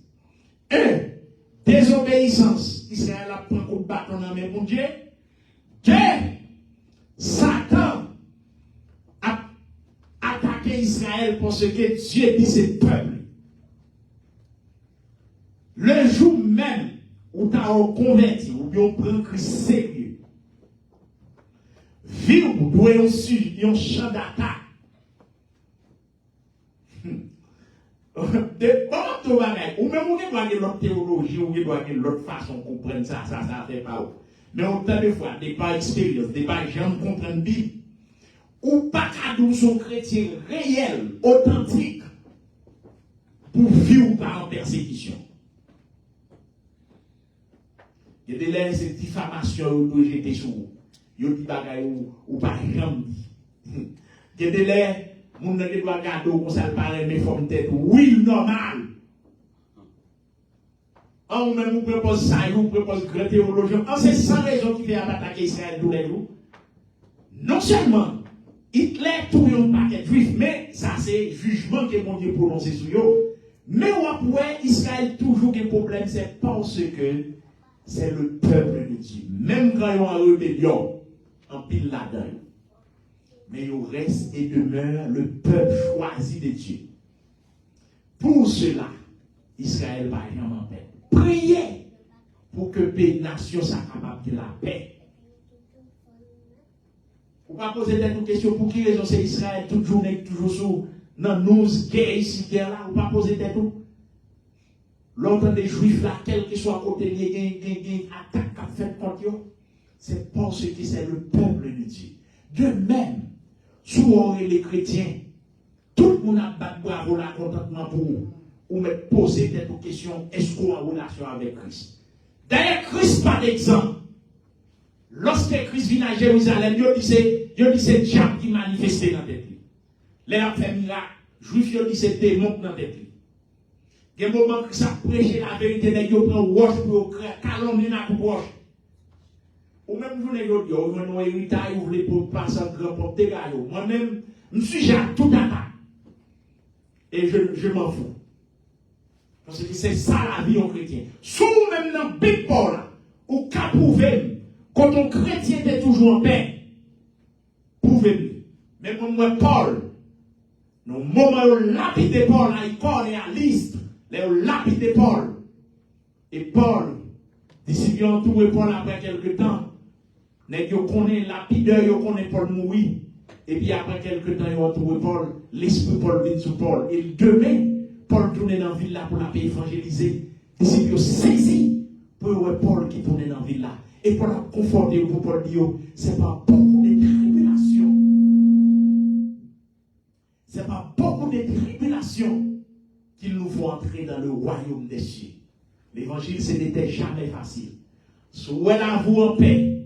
Un, désobéissance. Israël a pris un coup de bâton dans la main pour Dieu. Deux, Satan a attaqué Israël parce que Dieu dit c'est peuple. Le jour même où tu as converti, ou bien on prend Christ sérieux, vivre doit un champ d'attaque. De bon tout bagage. Ou même on doit avoir l'autre théologie, ou on doit avoir l'autre façon de comprendre ça fait pas. Mais autant de fois, des par expérience, des par gens comprennent Bible, ou pas qu'à son chrétien réel, authentique, pour vivre par en persécution. Il y a des lettres, ces diffamations où j'étais sur vous. Il y a des bagages où pas jamais dit. Il y a des lettres, mon ne doit regarder comme ça, le paraît, mais forme tête. Oui, normal. On même vous propose ça, vous propose grand théologien. C'est sans raison qui fait attaquer Israël tous les jours. Non seulement Hitler tout un paquet juif, mais ça c'est jugement que mon Dieu prononcé sur eux. Mais après, Israël toujours un problème, c'est parce que c'est le peuple de Dieu. Même quand ils ont en rébellion, en pile là-dedans. Mais il reste et demeure le peuple choisi de Dieu. Pour cela, Israël va rien en paix. Priez pour que les nations soient capables de la paix. Vous ne pouvez pas poser des questions pour qui raison c'est Israël toute journée, toujours sous dans nous, guerre ici, guerre là. Vous ne pouvez pas poser des tout. L'autre des juifs là, quel que soit côté, il y a attaque qu'a fait contre eux. C'est parce que c'est le peuple de Dieu. De même, souvent les chrétiens, tout le monde a battu bravo là contentement pour vous. Ou me poser des questions, est-ce qu'on a en relation avec Christ? D'ailleurs, Christ, pas d'exemple. Lorsque Christ vient à Jérusalem, il dit c'est diable qui manifestait dans tête. Les a fait miracle, juif, il dit c'est démon dans tête. Il y a des moments que ça prêche la vérité, il prend roche pour calomnier la roche. Ou même vous n'avez dit, vous avez un héritage, vous voulez passer un grand porte de moi-même, je suis déjà tout attaque. Et je m'en fous. Parce que c'est ça la vie en chrétien. Sous même dans le Big Paul, ou qu'à prouver, quand on chrétien est toujours en paix, prouvez-le. Mais pour moi, Paul, nos moments où lapide Paul, il connaît à liste, les lapide Paul. Et Paul, d'ici bien entouré Paul après quelques temps, ils connaissent lapideur, ils connaissent Paul mourir. Et puis après quelques temps, ils ont entouré Paul, l'esprit Paul vient sur Paul. Et demain, Paul tourne dans la ville là pour la paix évangéliser. D'ici bien saisi pour voir Paul qui tourne dans la ville là. Et Paul a conforté pour Paul dire, c'est pas beaucoup de tribulations. C'est pas beaucoup de tribulations qu'il nous faut entrer dans le royaume des cieux. L'évangile, ce n'était jamais facile. Soit la vous en paix,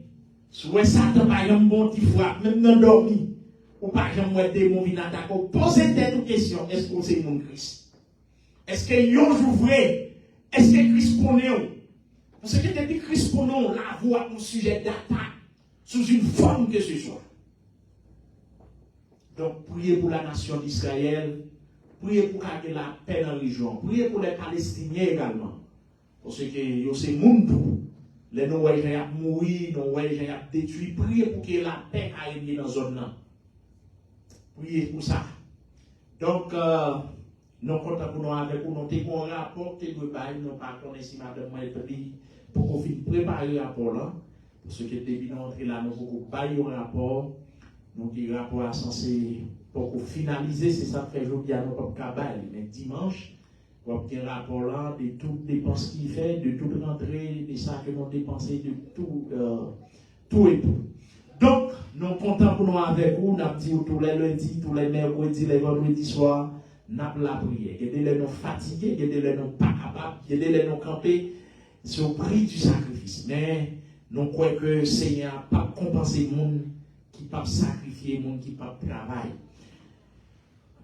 soit Satan par exemple bon qui frappe, même dans dormi, ou par exemple un démon vient attaquer. Posez des questions. Est-ce que c'est mon Christ? Est-ce que yon joue vrai? Est-ce que Christ connaît? Parce que depuis Christ connaît, la voix un sujet d'attaque sous une forme que ce soit. Donc, priez pour la nation d'Israël, priez pour qu'il y ait la paix dans la région, priez pour les Palestiniens également. Parce que c'est monde, les Norvégiens ont mouru, les Norvégiens ont détruit, priez pour qu'il y ait la paix à régner dans la zone là. Priez pour ça. Donc, nous comptons pour nous avec nous, nous avons un rapport que nous n'avons pas connu si madame pour qu'on puisse préparer le rapport là. Parce que depuis l'entrée là, nous avons un rapport. Donc, le rapport est censé, pour finaliser, c'est ça que fait aujourd'hui à notre cabal. Mais dimanche, on va un rapport là de toutes les dépenses qu'il fait, de toute rentrée, de ça que nous dépensé, de tout, tout et tout. Donc, nous comptons pour nous avec vous, nous avons dit tous les lundis, tous les mercredis, les vendredis soirs, nous avons la prière. Il y a des gens fatigués, il y a des gens pas capables, il y a des gens campés sur le prix du sacrifice. Mais nous croyons que le Seigneur n'a pas compensé le monde qui ne peut pas sacrifier, le monde qui ne peut pas travailler.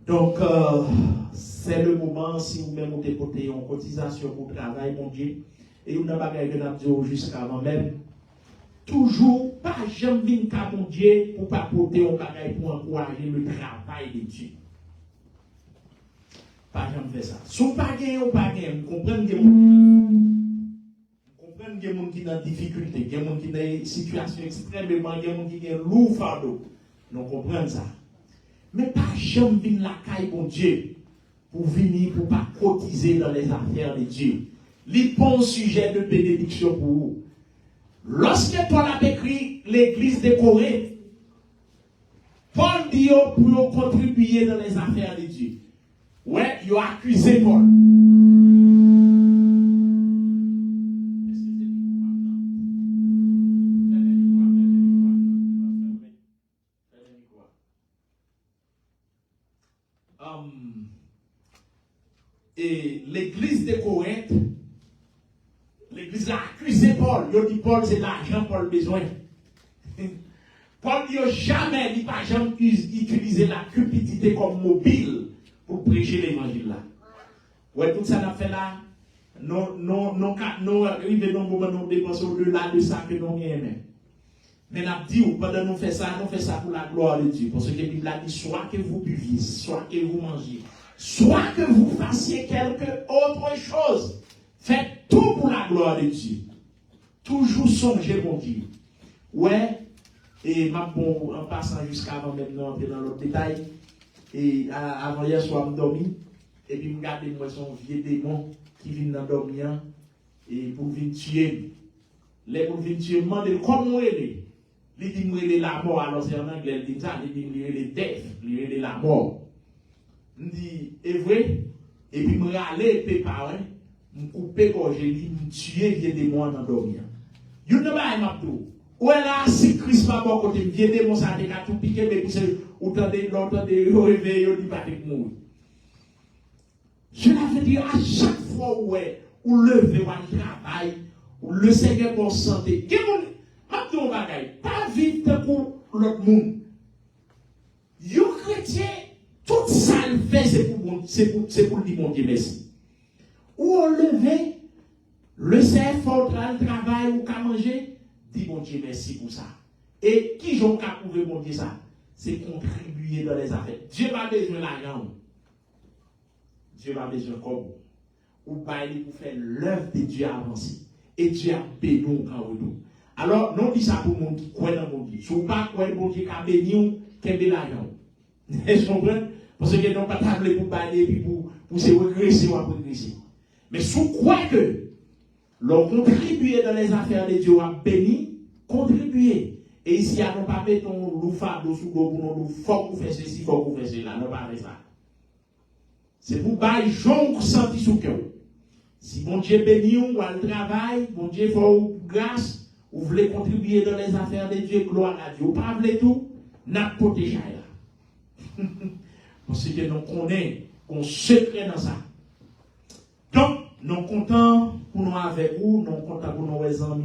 Donc, c'est le moment, si vous-même vous déposez en cotisation pour le travail, mon Dieu, et vous n'avez pas gagné jusqu'avant même, toujours pas jamais qu'à mon Dieu pour pas porter un bagage pour encourager le travail de Dieu. pas jamais faire ça. Si vous pas gagné ou pas gagné, vous comprenez que il y a des gens qui sont dans difficulté, il y a des gens qui sont dans une situation extrêmement, il y a des gens qui ont lourd fardeau. Nous comprenons ça. Mais pas jamais venir la caille pour Dieu, pour venir, pour pas cotiser dans les affaires de Dieu. Il pas un sujet de bénédiction pour vous. Lorsque Paul a écrit l'église de Corinthe, Paul dit pour contribuer dans les affaires de Dieu. Ouais, il a accusé Paul. Et l'église de Corinthe, l'église a accusé Paul. Il a dit Paul, c'est l'argent Paul a besoin. Paul dit jamais, il n'a pas jamais utilisé la cupidité comme mobile pour prêcher l'évangile là. Ouais, tout ça n'a fait là. Nous arrivons dans le moment où nous dépensons au-delà de ça que nous aimons. Mais nous dit, pendant nous fait ça pour la gloire de Dieu. Parce que la Bible a dit, soit que vous buviez, soit que vous mangiez, soit que vous fassiez quelque autre chose. Faites tout pour la gloire de Dieu. Toujours songez mon Dieu. Ouais, et bon, en passant jusqu'à avant maintenant, entrer dans l'autre détail, et avant hier soir, je dormi, et puis je regarde moi son vieux démon qui vient dans dormir, et pour venir tuer. Les pour venir tuer, demandez comment il est. Il dit qu'il est la mort, alors c'est en anglais, il dit ça, il dit qu'il est death, il est la mort. Je dis, est vrai, et puis je râler, et pas, je coupe gorge, je dis, je tuer vieux démon dans dormir. Il ne va pas ou elle a si Christ va pas côté vieux démon ça a tout piqué mais puis ou tendez l'autre de réveiller il dit pas de mourir. Cela veut dire à chaque fois où lever ou travail ou le Seigneur pour santé. Maintenant bagaille pas vite pour l'autre monde. Yo chrétien tout ça le fait c'est pour dire mon Dieu merci. Ou on lever le Seigneur le travail ou qu'à manger. Dis mon Dieu merci pour ça. Et qui j'en qu'à prouver mon Dieu ça? C'est contribuer dans les affaires. Dieu n'a pas besoin d'argent. Dieu n'a pas besoin de comme ou bailler pour faire l'œuvre de Dieu avancer. Et Dieu a béni quand nous. Alors, non dit ça pour mon qui croit dans mon Dieu. Si vous pas croire mon Dieu a béni, qu'est-ce que l'argent? Vous comprenez? Parce que non pas table pour bailler puis pour se regresser ou à progresser. Mais si vous croyez que l'on contribuer dans les affaires de Dieu a béni, contribuer. Et ici, à ne pas mettre ton loufa sous l'eau pour nous faut faire ceci, faut faire cela. Non, pas ça. C'est pour bailler jonque senti sous cœur. Si mon Dieu bénit ou à le travail, mon Dieu fait grâce, ou voulez contribuer dans les affaires de Dieu, gloire à Dieu. Ou pas voulez tout, n'a protégé là. Parce que nous connaissons qu'on secret dans ça. Donc, nous sommes contents pour nous avec vous, nous sommes contents pour nous les amis,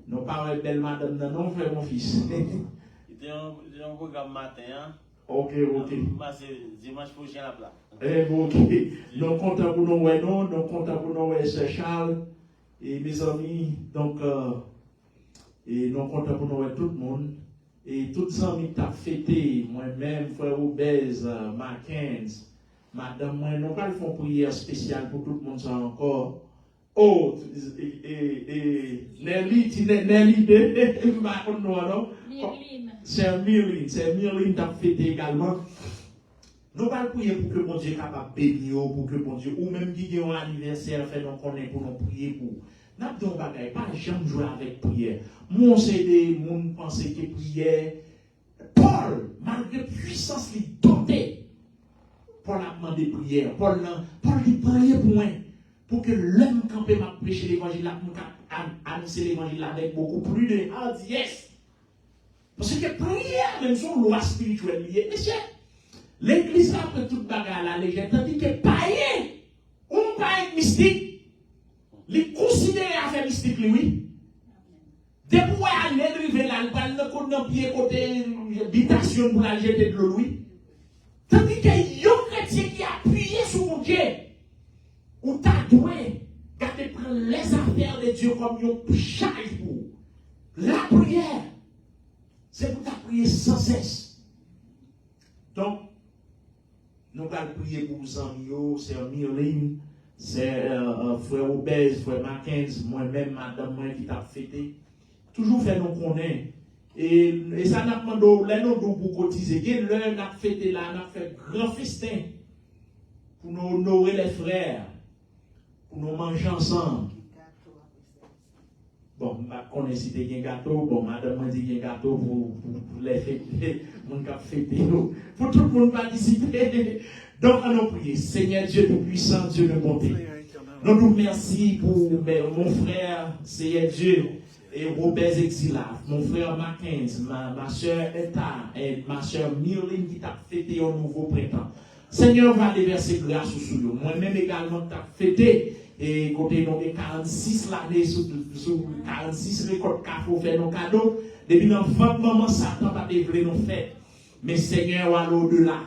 nous parlons belle madame, non, frère, mon fils. Il y a un programme matin. Ok. C'est dimanche prochain là. Ok. Nous sommes contents pour nous, nous sommes contents pour nous, Sir Charles et mes amis. Donc, et nous sommes contents pour nous, tout le monde. Et tous les amis qui ont fêté, moi-même, frère Oubez, Mackenzie. Madame, moi, nous pas le font prière spéciale pour tout le monde ça encore. Oh, Nelly, c'est Myrline qui a fêté également. Nous pas prier pour que mon Dieu soit capable de bénir, pour que mon Dieu, ou même qui a un anniversaire, fait donc on est pour nous prier pour. N'a pas de pas jamais jouer avec prière. Mon CD, mon pensée que prière. Paul, malgré puissance, il doté. Paul a demandé prière. Paul dit prier pour moi. Pour que l'homme campé m'a prêché l'évangile, annoncer l'évangile avec beaucoup plus de hardiesse. Parce que prière, même son loi spirituelle liée. Monsieur, l'église après toute bagarre la légende, tandis que païen, un païen mystique, il considère à faire mystique, oui. Depuis qu'il a arrivé là, il parle de pied côté habitation pour la jeter de l'eau, oui. Tandis que un chrétien qui a appuyé sur mon Dieu, ou t'as doué, garder prendre les affaires de Dieu comme une charge pour. La prière, c'est pour ta prier sans cesse. Donc, nous allons prier pour vos amis, c'est Myrline, c'est frère Obèze, frère Mackenzie, moi-même, madame, moi qui t'a fêté. Toujours faire nous connaître. Et ça n'a pas demandé, nous pour cotiser. L'heure n'a fêté là, n'a fait grand festin pour nous honorer les frères, pour nous manger ensemble. Bon, je connais si tu as un gâteau, bon, madame m'a dit un gâteau pour les fêter, mon cap fêter, pour tout le monde participer. Donc, allons prier. Seigneur Dieu Tout-Puissant, Dieu de bonté. Nous nous remercions pour mon frère, Seigneur Dieu, et Robert Exilav, mon frère Mackenzie, ma soeur Eta, et ma soeur Myrline qui t'a fêté au nouveau printemps. Seigneur, va déverser grâce sur nous. Moi-même également, t'a fêté. Et côté nous 46 l'année sous 46 récoltes qu'a faut faire nos cadeaux depuis dans 20 moments Satan pas développer nos fêtes mais Seigneur à l'au-delà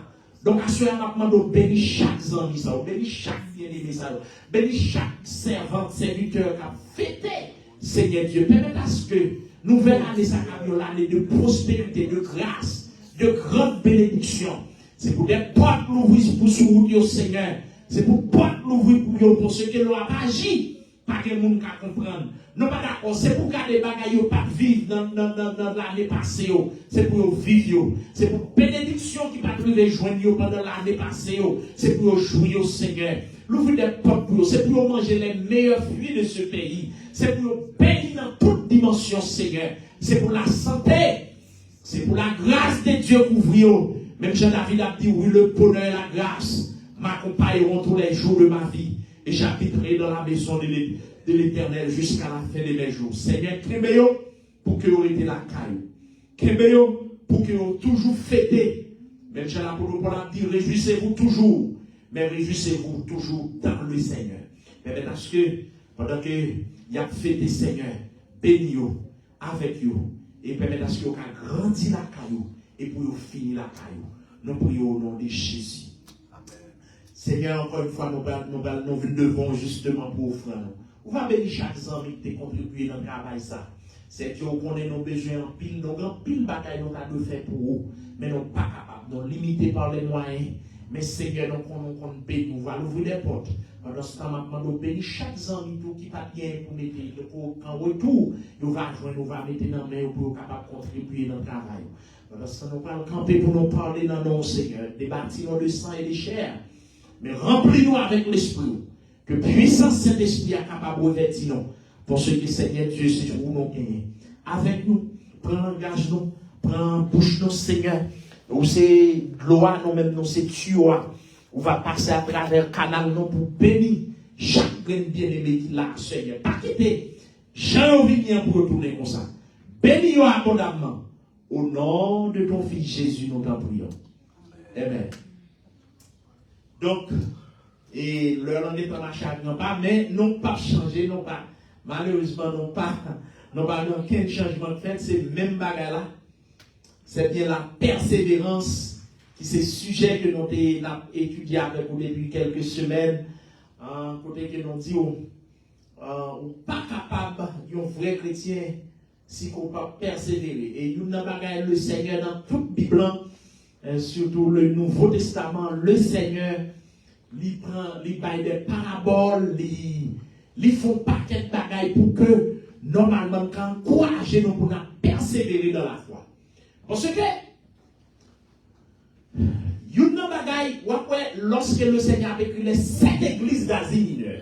donc à ce moment nous bénis chaque ami ça bénis chaque bien-aimé ça bénis chaque servante serviteur qui a fêté Seigneur Dieu permette à ce que nouvelle année ça l'année de prospérité de grâce de grande bénédiction c'est pour des portes l'ouvrir pour sous Seigneur. C'est pour pas l'ouvrir pour ceux qui l'ont agi, pas que le monde peut comprendre. Non, pas d'accord. C'est pour garder les bagailles pas vivre dans l'année passée. C'est pour vivre. C'est pour bénédiction qui va trouver joindre pendant l'année passée. C'est pour jouir au Seigneur. L'ouvrir des portes pour c'est pour manger les meilleurs fruits de ce pays. C'est pour bénir dans toute dimension, Seigneur. C'est pour la santé. C'est pour la grâce de Dieu qu'ouvrir. Même Jean-David a dit, oui, le bonheur et la grâce m'accompagneront tous les jours de ma vie et j'habiterai dans la maison de l'Éternel jusqu'à la fin de mes jours. Seigneur, Kéméo, pour que vous ayez la caille. Kéméo, pour que vous toujours fêté. Même j'ai la parole pour la dire, réjouissez-vous toujours, mais réjouissez-vous toujours dans le Seigneur. Mais parce que, pendant que y a fêté Seigneur, bénis-vous avec vous et permettez à ce que vous grandi la caillou et pour vous finir la caillou. Nous prions au nom de Jésus. Seigneur, encore une fois, nous devons justement pour offrir. On va bénir chaque ami qui a contribué dans le travail. C'est Dieu qu'on a nos besoins en pile, nos grands pile bataille nous avons fait pour vous. Mais nous ne sommes pas capables, nous limités par les moyens. Mais Seigneur, nous bénir, nous allons ouvrir des portes. Pendant ce temps, nous bénir chaque ami qui va bien pour mettre. En retour, nous va joindre, nous va mettre dans les mains pour être capable de contribuer dans le travail. Pendant ce temps, nous allons camper pour nous parler dans nos Seigneur, des bâtiments de sang et de chair. Mais remplis-nous avec l'esprit. Que puissance cet esprit est capable de revêtir nous. Pour ce que Seigneur Dieu, c'est pour nous gagner. Avec nous, prends l'engagement, nous, prends bouche nous, Seigneur. Ou c'est gloire, nous-mêmes, nous, c'est tuoir. On va passer à travers le canal, nous, pour bénir chaque bien-aimé qui l'a, Seigneur. Pas quitter. Jean vient pour retourner comme ça. Bénis-nous abondamment. Au nom de ton Fils Jésus, nous t'en prions. Amen. Donc, et leur langue est pas marché, non pas, mais non pas changé, non pas, malheureusement, non pas aucun changement de fait, c'est le même bagage là. C'est bien la persévérance qui c'est sujet que nous avons étudié avec vous depuis quelques semaines, côté que nous dit, on pas capable, un vrai chrétien, si on pas persévérer. Et nous avons bagage le Seigneur dans toute Bible. Surtout le Nouveau Testament, le Seigneur, il prend, il baille des paraboles, il font paquet de bagailles pour que, normalement, quand encourager nous pour persévérer dans la foi. Parce que, une bagaille, lorsque le Seigneur a écrit les 7 églises d'Asie mineure,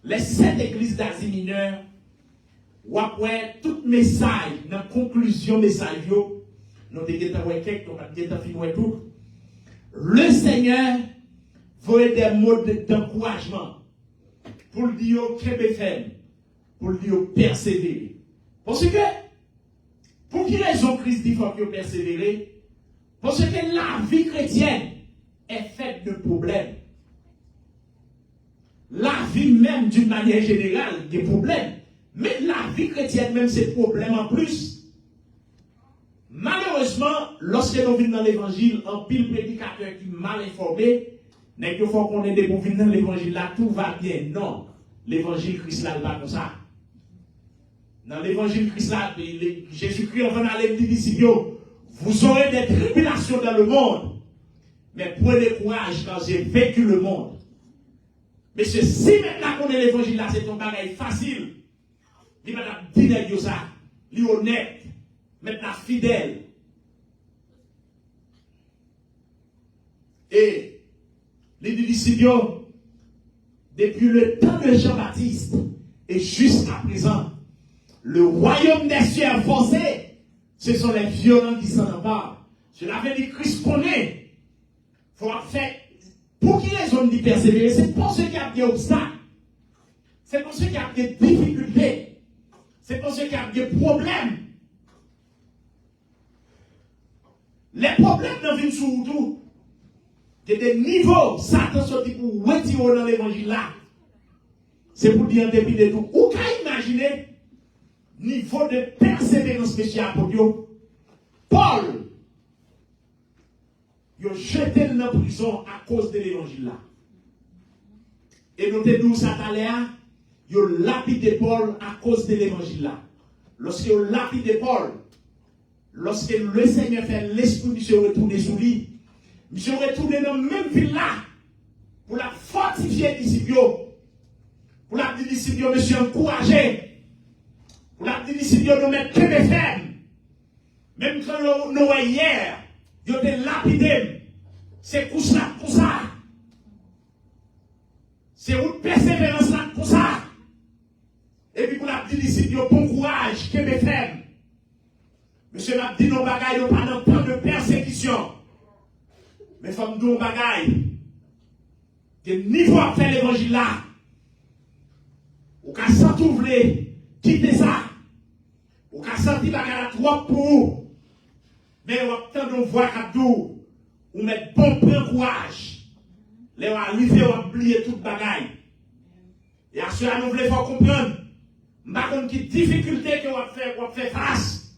les 7 églises d'Asie mineure, tout message, dans la conclusion message, le Seigneur veut des mots d'encouragement pour le dire pour le dire persévérer. Parce que, pour qui raison Christ dit qu'il faut que persévérer? Parce que la vie chrétienne est faite de problèmes. La vie même, d'une manière générale, des problèmes. Mais la vie chrétienne même, c'est problème en plus. Malheureusement, lorsque nous venons dans l'évangile, un pile prédicateur qui est mal informé, n'est qu'il faut qu'on ait des pour venir dans l'évangile là, tout va bien. Non, l'évangile Christ là, pas comme ça. Dans l'évangile Christ là, Jésus-Christ en venant à les disciples, vous aurez des tribulations dans le monde. Mais prenez courage car j'ai vaincu le monde. Mais si maintenant qu'on est l'évangile là, c'est un bagage facile. Il va dire ça, il est honnête, maintenant fidèle. Et les disciples, depuis le temps de Jean-Baptiste et jusqu'à présent, le royaume des cieux est forcé. Ce sont les violents qui s'en emparent. Cela veut dire que Christ connaît. Il faut faire. Pour qui les hommes disent persévérer, c'est pour ceux qui ont des obstacles. C'est pour ceux qui ont des difficultés. C'est pour ceux qui ont des problèmes. Les problèmes ne viennent surtout. Il y a des niveaux, Satan sorti pour retirer dans l'évangile là. C'est pour dire depuis de tout. Ou qu'à imaginer niveau de persévérance que j'ai apporté. Paul, il a jeté dans la prison à cause de l'évangile là. Et notez d'où ça allait, il a lapidé Paul à cause de l'évangile là. Lorsqu'il a lapidé Paul, lorsque le Seigneur fait l'esprit de se retourner sur lui, je retourne dans la même ville là pour la fortifier les disciples, pour la dire disciples, monsieur encouragé, pour la dire disciples, nous mettre que des fermes. Même quand nous voyons hier, ils ont lapidé, c'est pour ça, pour ça. C'est une persévérance là pour ça. Et puis pour la dire disciples, bon courage, que des fermes. Monsieur m'a dit nos bagailles, pas dans temps de persécution. Mais femmes nous bagaille. Que niveau à faire l'évangile là. Ou qu'à s'entouvler, quitter ça. Ou qu'à sentir bagaille trop pour. Mais on va nous voir à tout. Ou mettre bon courage. Les on arriver, on va oublier toute bagaille. Et à cela, nous voulons faire comprendre. Par contre, qui difficulté que on va faire face.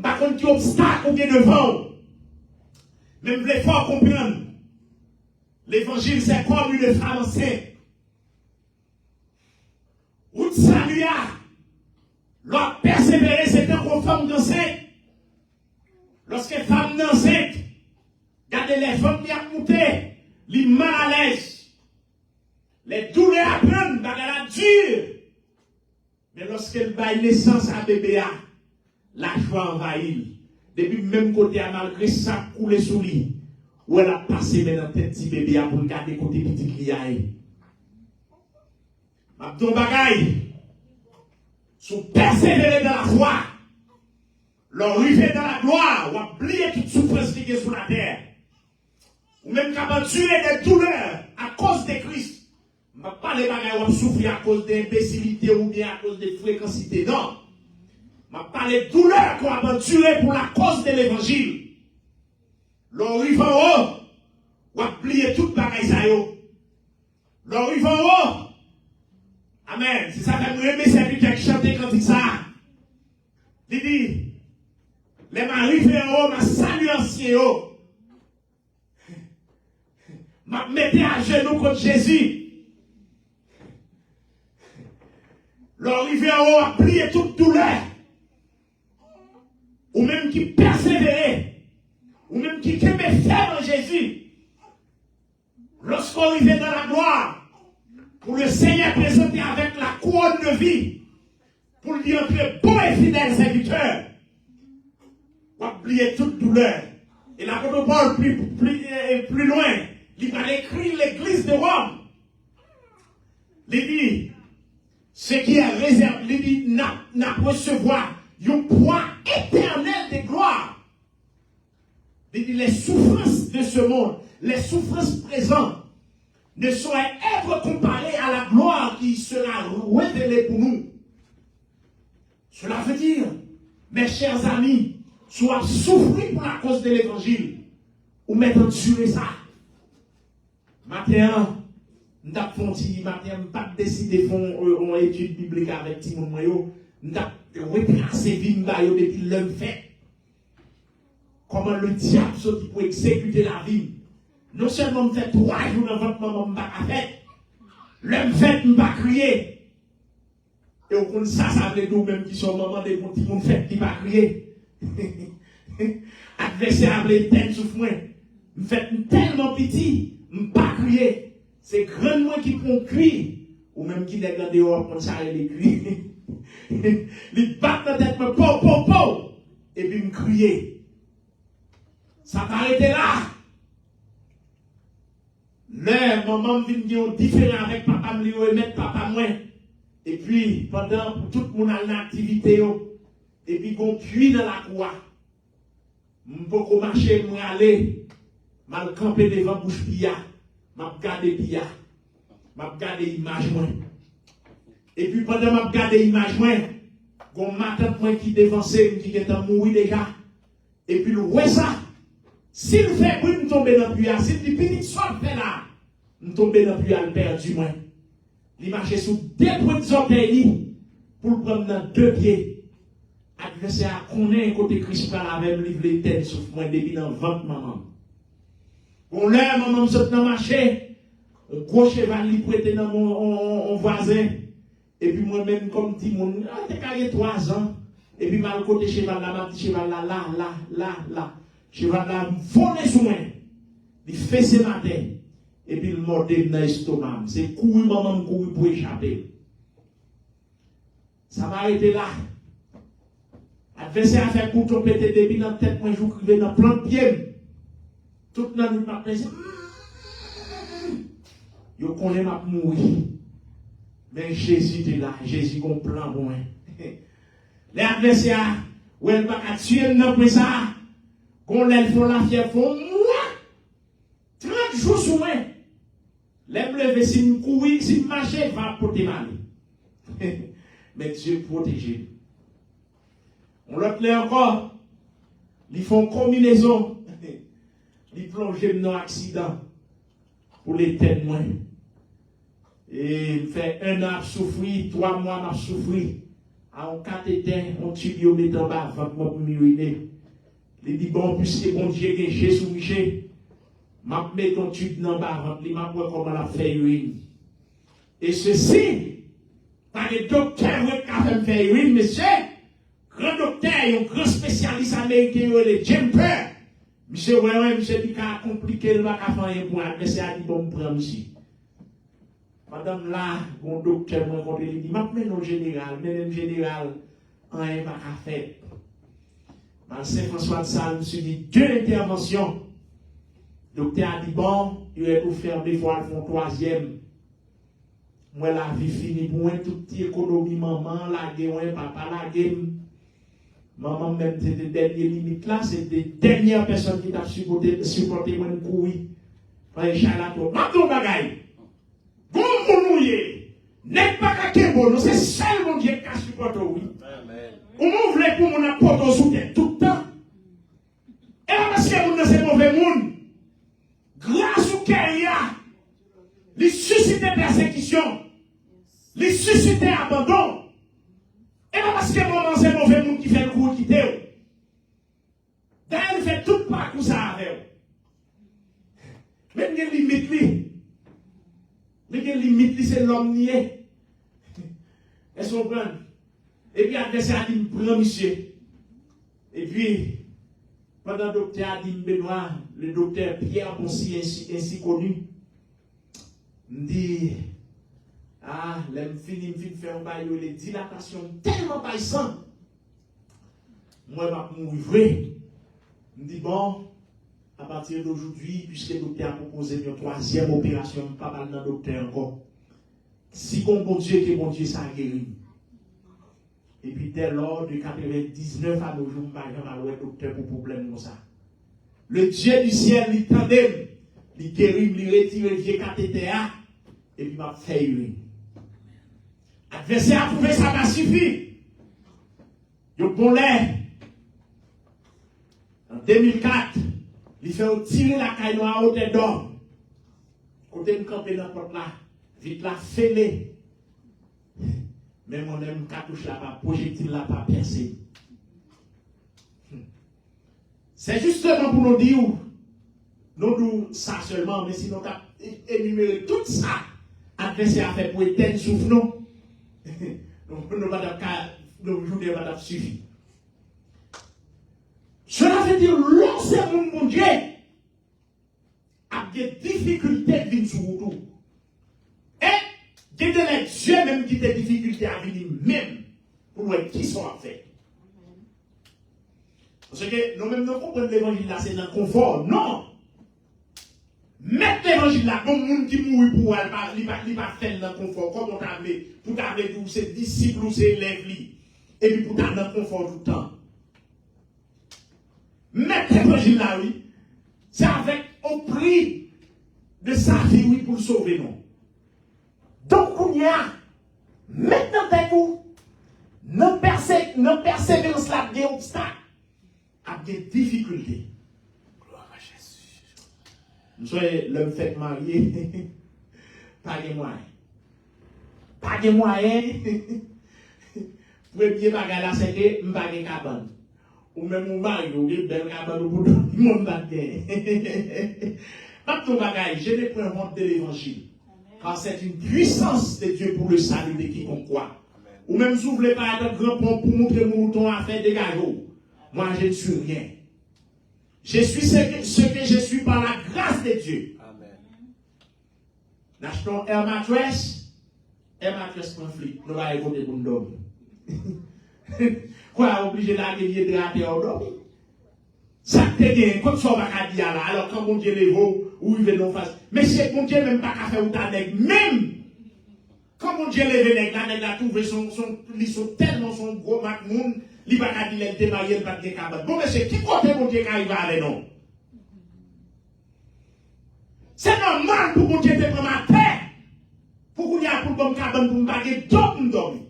Par contre, qui obstacle ou bien devant. Mais vous voulez fort comprendre. L'évangile, c'est comme une femme enceinte. Ou de salut, leur persévérer, c'est une femme enceinte. Lorsque une femme enceinte, regardez les femmes qui ont monté, les mal à l'aise. Les douleurs apprennent, bagarre dure. Mais lorsqu'elle baille naissance à bébé, la joie envahit. Depuis même côté, malgré ça, couler sous lui. Où elle a passé maintenant tête petit bébé pour regarder côté petit client. Abdon bagaille. Sous persévérer dans la foi. L'arrivée dans la gloire. Ou oublier toute souffrance qui est sous la terre. Ou même capable tuer des douleurs à cause de Christ. Je ne vais pas les bagailles ou souffrir à cause d'imbécilité ou bien à cause de fréquencité. Non. Je vais pas les douleurs qu'on a tuer pour la cause de l'évangile. L'arrivée en haut. Ou oublier toute bagaille ça yo. L'arrivée en haut. Amen. C'est ça que nous aimons serviteurs qui chantent quand il ça. Il dit, les m'arrivés en haut, m'a salué ancien haut. M'a mettez à genoux contre Jésus. L'arrivée en haut a plié toute douleur. Ou même qui persévérait. Ou même qui aimait faire en Jésus. Lorsqu'on arrivait dans la gloire, pour le Seigneur présenter avec la couronne de vie, pour lui entrer bon et fidèle serviteur, pour oublier toute douleur. Et l'apôtre Paul, plus loin, il va écrire l'église de Rome. Il dit, ce qui est réservé, il dit, n'a recevoir un point éternel de gloire. Il dit, les souffrances de ce monde, les souffrances présentes, ne sauraient être comparées à la gloire qui sera révélée pour nous. Cela veut dire, mes chers amis, soit souffrir pour la cause de l'évangile, ou mettre en tuer ça. Matin, nous avons pas décidé de faire une étude biblique avec Timon Moyo, nous avons retracé Vimba depuis l'homme fait. Comment le diable sortit pour exécuter la vie. Non seulement fait 3 jours dans votre maman, m'a fait. L'homme fait, m'a crié. Et au fond, ça veut dire même qui sont maman des petits monde fait qui va crier. Adversaire a les têtes souffrent. me fait tellement petit, me pas crier. C'est grand moi qui prend cri, ou même qui n'est pas dehors pour ça les cris. Il bat dans la tête, me po, et puis me crier. Ça va arrêter là. Le maman vient différent avec papa, me lui remettre papa moins. Et puis, pendant tout le monde a une activité, et puis qu'on puise dans la croix. Je ne peux pas marcher, je vais aller, je vais camper devant bouche pia, je vais regarder pia, je vais regarder l'image. Et puis pendant que je regarde l'image, il y a ma tante qui dévançait, qui est mort déjà. Et puis, ouais ça, s'il fait bruit, je tombe dans le puits, s'il dit petit soit fait là, je tombe dans le puits, je perdu moins. Il marchait sous deux points d'orteil pour prendre dans deux pieds. Adversaire connaît côté Christ par la même livre les têtes sauf moi depuis dans le ventre maman. On l'a maman me saute dans marché, un gros cheval lui prêté dans mon voisin et puis moi même comme petit monde, t'es carré 3 ans et puis mal côté cheval là, ma petit cheval là. Cheval là me volé sous moi. Il fait ce matin et puis il mordait dans l'estomac. C'est courir maman courir pour échapper. Ça va arrêter là. Adversaire a fait pour tomber depuis dans la tête, moi je vous crive dans plein de pieds. Tout le monde m'a pensé. Je connais ma mourir. Mais Jésus est là, Jésus comprend bon. Les adversaires, où elle va tuer dans ça, qu'on les font la fièvre, font moi. 30 jours sous moi. Les lever, si je courir, si je marche, va porter mal. Mais Dieu protège. On l'autre là encore, ils font combinaison, ils plongent dans un accident pour les témoins. Et il fait 1 an à souffrir, 3 mois à souffrir. À un cathéter, on tue au mettre en bas, avant de m'uriner. Il dit bon, puisque bon Dieu est Jésus Michel, m'a mis ton tube dans bas, avant de m'a voir comment la fait urine. Et ceci, par les docteurs qui ont fait urine, monsieur. Grand docteur, un grand spécialiste américain, le Jumper. Monsieur, monsieur dit qu'il a compliqué le bac à faire pour l'adversaire, il dit bon, prends ici. Madame là, mon docteur m'a rencontré, il dit, m'a mais non général, mais général, rien pas à faire. Dans Saint-François de Sales, je me suis dit, 2 interventions. Le docteur a dit, bon, il va tout faire 2 fois, le font 3e. Moi, la vie finie pour moi, toute petite économie, maman, la gueule, papa, la gueule. Maman, même, c'est des dernières limites là, c'est des dernières personnes qui t'ont supporté moi de courir. Par les charlatans. Maintenant, bagaille. Bon, mon mouillé. N'est pas qu'à bon, c'est seul mon Dieu qui a supporté, oui. Comment vous voulez pour mon apporter sous terre tout le temps? Et là, parce que vous c'est mauvais monde. Grâce au carrière, les susciter persécution, les susciter abandon. Et pas parce que mon c'est mauvais monde qui fait le coup quitter. D'ailleurs, il fait tout le parcours ça avec. Mais il y a une limite. Mais il y a une limite, c'est l'homme nié. Est-ce qu'on prend? Et puis, l'adversaire a dit, prends monsieur. Et puis, pendant le docteur a dit, Benoît, le docteur Pierre Bonsi, ainsi connu, me dit, ah, l'aime fini, me faire un bail, les dilatations tellement baissantes. Moi, je vais mourir. Me dit, bon, à partir d'aujourd'hui, puisque le docteur a proposé une 3e opération, pas mal dans le docteur encore. Si bon Dieu, que bon Dieu, ça a guéri. Et puis, dès lors, de 99 à nos jours, par exemple, le docteur pour problème comme ça. Le Dieu du ciel, il tendait, il guérit, il retire le vieux cathéter, et puis il m'a fait urine. Adversaire a trouvé ça m'a suffi. Il bon l'air. En 2004, il fait tirer la caille noire à hauteur d'homme. Côté me camper dans la porte là, vite la fêlée. Mais mon aime cartouche là pas, projectile là pas percé. C'est justement pour nous dire, nous ça seulement, mais sinon on a énuméré tout ça. Adversaire a fait pour éteindre souffle nous. Nos journées va suffire. Cela veut dire, c'est mon Dieu. des difficultés de venir sur vous. Et, il y a des Dieu même qui a des difficultés à venir même pour voir qui sont à faire. Parce que nous-mêmes, nous comprenons l'évangile là, c'est dans le confort. Non! Mettre l'évangile là, comme monde qui mourit pour elle, il va faire dans le confort, comme on t'a dit, pour t'amener tous ses disciples ou ses élèves, et puis pour t'amener dans le confort tout le temps. Mettre l'évangile là, oui, c'est avec au prix de sa vie, oui, pour le sauver, non. Donc, on y a, maintenant, vous, non persévérance là, des obstacles, à des difficultés. Gloire à Jésus. Nous sommes l'homme fait marié, pas de moyens. Pas de moyens. Premier bagage là, c'est que je n'ai pas de cabane. Ou même mon mari, ou une belle cabane pour tout le monde. Pas de bagage, je ne prends honte de l'évangile. Car c'est une puissance de Dieu pour le salut de quiconque croit. Ou même si vous ne voulez pas être grand pont pour montrer mon mouton à faire des gajots. Moi, je ne suis rien. Je suis ce que je suis par la grâce de Dieu. Amen. N'achetons Air Mattress conflit. Nous allons écouter pour nous dormir. Quoi, obligé d'aller hydrater au dormir? Ça te dit, comme ça, on va dire là. Alors, quand mon Dieu les vaut, ou il veut nous faire. Mais c'est mon Dieu même pas qu'à faire ou ta nègre. Même, quand mon Dieu les veut, la nègre a trouvé ils sont tellement son gros macmoun, il va pas dire qu'il est marié, il va pas cabane. Bon, mais c'est qui côté mon Dieu qui arrive avec nous? C'est normal pour mon Dieu de prendre ma terre. Pour qu'on y a pour bon cabane, pour me baguer, pour me dormir.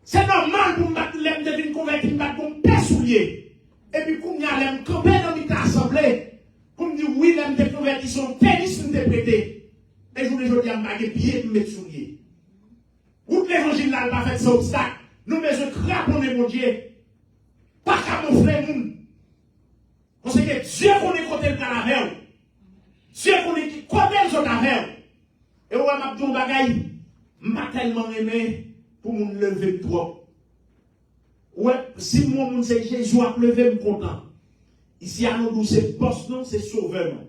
C'est normal pour me battre l'aime de venir convertir, me battre pour me père soulier. Et puis pour me l'aime camper dans l'unité assemblée. Pour me dire oui, l'aime de convertir son tennis me prêté. Et je vous dis à me baguer pied pour me mettre soulier. Où l'évangile là va faire cet obstacle. Nous mais je crape mon Dieu. Pas qu'à mon frère moun. Parce que Dieu connaît côté le calavère. Dieu connaît qui connaît le calavère. Et où m'a dit un bagaille. M'a tellement aimé. Pour me lever trop. Ouais, si moi, c'est Jésus a levé, me content. Ici, à nous, c'est boss, non, c'est sauveur, non.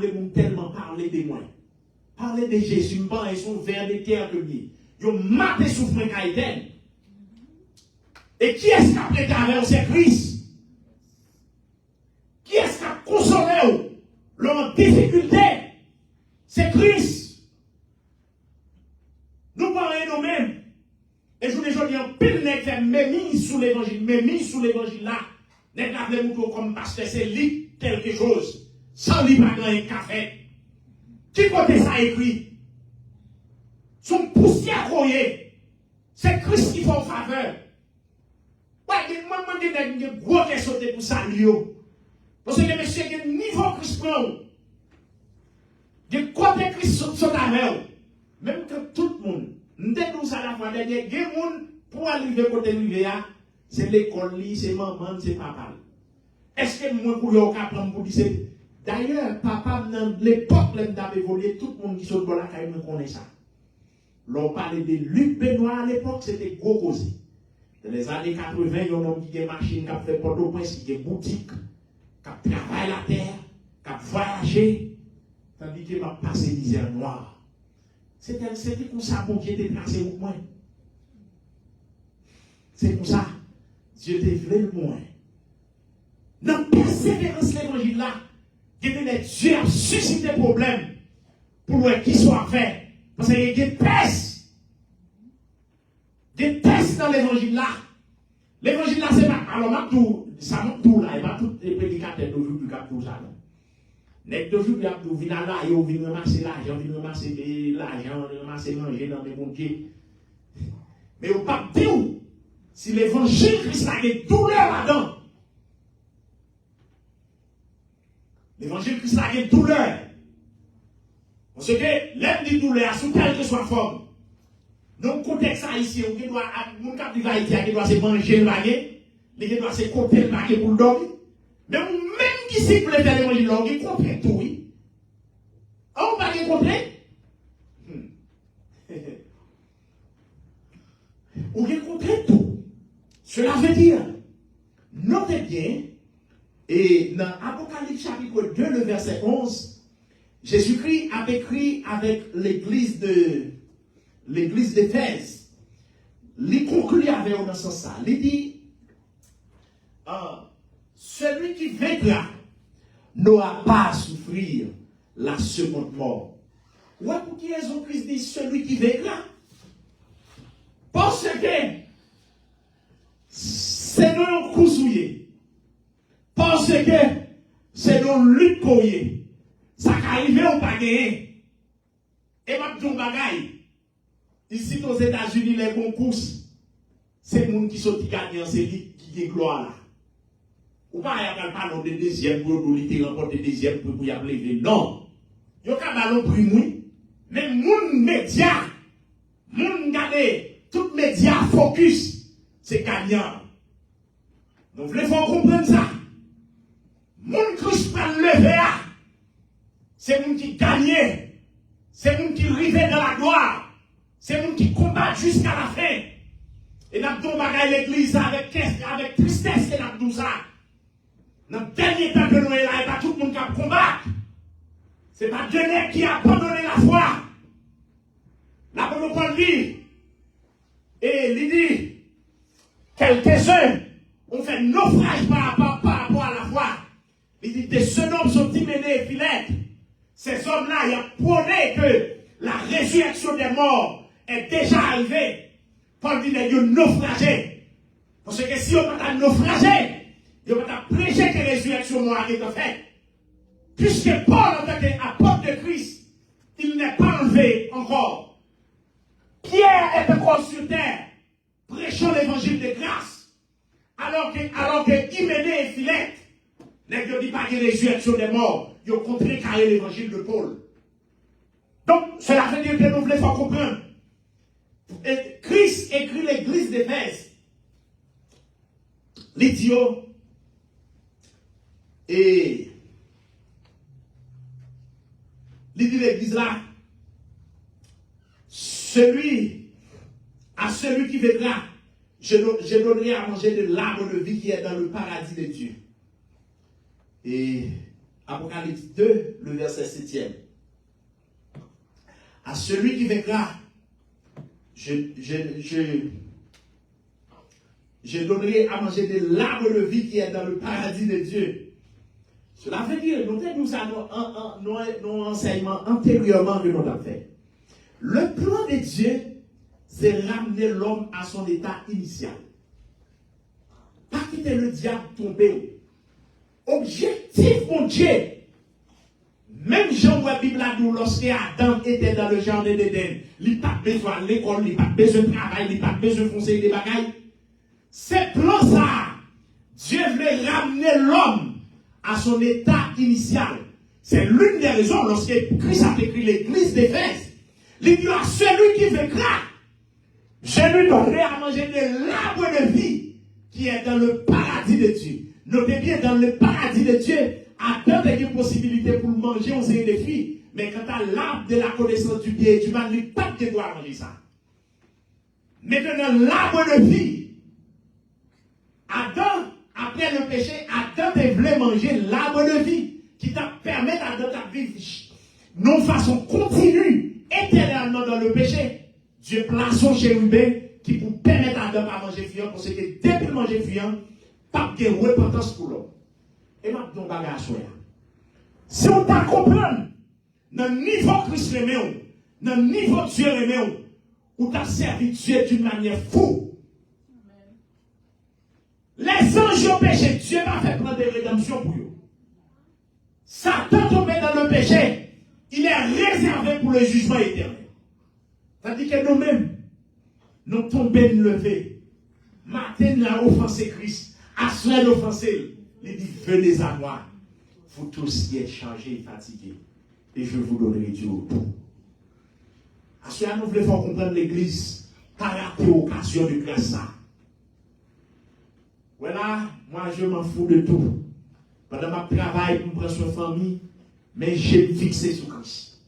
Je tellement parler de moi. Parler de Jésus, je pense, ils sont vers des terres de vie. Ils ont maté souffrance caïtaine. Et qui est-ce qui a prêté avec c'est Christ? Qui est-ce qui a consolé leur difficulté? C'est Christ. Nous parlons nous-mêmes. Et je vous dis, en pile nègre fait mémis sous l'évangile là. Nègre a fait mouton comme pasteur, c'est lit quelque chose. Sans lit pas grand café. Qui côté ça écrit? Son poussière croyé. C'est Christ qui fait en faveur. Ouais, moi, je dis, gros qui sauté pour ça, parce que monsieur, il y a un niveau Christ prend. Il y a côté Christ saute avec. Même que tout le monde. Nous sommes à la fois dernière, il y a des gens pour arriver côté l'hiver, c'est l'école, c'est maman, c'est papa. Est-ce que moi, pour le cas, pour dire, d'ailleurs, papa, dans l'époque, où il évolué, tout le monde qui sont dans la caille me connaît ça. L'on parlait de Luc Benoît à l'époque, c'était gros causé. Dans les années 80, il y a un homme qui a une machine, qui a fait Port-au-Prince, qui a une boutique, qui a travaillé la terre, qui a voyagé, tandis qu'il m'a passé misère noire. C'était comme ça que Dieu était tracé pour moi. C'est comme ça. Dieu était fait pour moi. Dans la persévérance de l'évangile là, Dieu a suscité des problèmes pour qu'il soit fait. Parce qu'il y a des tests. Des tests dans l'évangile là. L'évangile là, c'est pas. Alors, ça monte tout là. Et pas tous les prédicateurs d'aujourd'hui qui captent tout ça. Les deux jours, ils viennent là, ils viennent ramasser l'argent, ils viennent ramasser l'argent, ils viennent ramasser manger dans les comptes. Mais on ne peut pas dire si l'évangile Christ a des douleurs là-dedans. L'évangile Christ a des douleurs. Parce que l'aime des douleurs, sous quelle que soit forme. Dans le contexte haïtien, on doit, mon cap de Haïtien, qui doit se manger le baguette, qui doit se côté le baguette pour le dormir. Mais même disciple de l'évangile, on a compris tout, oui. On va pas compris. On a compris tout. Cela veut dire, notez bien, Et dans Apocalypse chapitre 2, le verset 11, Jésus-Christ a écrit avec l'église d'Éphèse. Il conclut avec dans ce sens. Il dit, celui qui vaincra n'aura pas à souffrir la seconde mort. Ouais, pour qui Jésus-Christ dit celui qui vaincra? Parce que c'est nous coup souillé. Parce que c'est nous lutte pour y. Ça arrive ou pas gagner. Et ma petite bagaille. Ici aux États-Unis, les concours, c'est les gens qui sont gagnants, c'est lui qui est gloire là. Ou pas, il n'y a pas de deuxième pour nous remporter deuxième pour y lever. Non. Il y a pas ballon pour nous. Mais moun média, moun gade, tout média focus, c'est gagnant. Donc, il faut comprendre ça. Moun Christ pas levé, c'est moun qui gagne, c'est moun qui rive dans la gloire, c'est moun qui combat jusqu'à la fin. Et nous avons bagay l'église avec tristesse et nous avons ça. Dans le dernier temps que nous sommes là, il n'y a pas tout le monde qui a combattu. Ce n'est pas Dieu qui a abandonné la foi. L'apôtre Paul dit, et il dit, quelques-uns ont fait naufrage par rapport à la foi. Il dit, des jeunes hommes sont Hyménée et Philette. Ces hommes-là, ils ont prôné que la résurrection des morts est déjà arrivée. Paul dit, ils ont naufragé. Parce que si on n'a pas naufragé, ils n'ont pas prêché que la résurrection morale est faite. Puisque Paul, en tant qu'apôtre de Christ, il n'est pas enlevé encore. Pierre est encore sur terre, prêchant l'évangile de grâce. Alors que Hyménée et Philette, ne dit pas que la résurrection des morts, ils ont contrecarré l'évangile de Paul. Donc, cela veut dire que nous voulons comprendre. Et Christ écrit l'église d'Éphèse. L'idiot. Et il dit l'église là, celui qui viendra, je donnerai à manger de l'arbre de vie qui est dans le paradis de Dieu. Et Apocalypse 2, le verset 7e. À celui qui vaincra, je donnerai à manger de l'arbre de vie qui est dans le paradis de Dieu. Cela veut dire, nous avons nos enseignements antérieurement que nous avons fait. Le plan de Dieu, c'est ramener l'homme à son état initial. Pas quitter le diable tomber. Objectif, mon Dieu. Même Jean voit la Bible là, lorsque Adam était dans le jardin d'Éden, il n'a pas besoin de l'école, il n'a pas besoin de travail, il n'a pas besoin de foncer des bagailles. C'est plan ça. Dieu voulait ramener l'homme à son état initial. C'est l'une des raisons lorsque Christ a écrit l'église d'Éphèse. Il dit à celui qui vaincra, je lui donnerai à manger de l'arbre de vie qui est dans le paradis de Dieu. Notez bien, dans le paradis de Dieu, Adam a une possibilité pour manger, on sait des filles. Mais quand tu as l'arbre de la connaissance du bien et du mal, il n'y a pas de droit à manger ça. Maintenant, l'arbre de vie, Adam, après le péché, Adam voulait manger l'arbre de vie qui t'a permis d'Adam de vivre non façon continue, éternellement dans le péché. Dieu place son chérubin qui pour permettre à Adam de manger fiant, parce que dès qu'il mange fiant, pas de repentance pour l'homme. Et maintenant, bagage si on t'a compris, dans le niveau Christ aimé, dans le niveau Dieu aimé, où t'as servi Dieu d'une manière fou. Les anges ont péché, Dieu m'a fait prendre des rédemptions pour eux. Satan tombé dans le péché, il est réservé pour le jugement éternel. C'est-à-dire que nous-mêmes, nous tombons levés. Matin, nous avons offensé Christ. À cela, nous offensé. Il dit, venez à moi. Vous tous qui êtes changés et fatigués. Et je vous donnerai du repos. À cela, nous voulons comprendre l'église par la occasion de grâce. Voilà, moi je m'en fous de tout. Pendant ma travail, je prends sur famille, mais j'ai fixé sur Christ.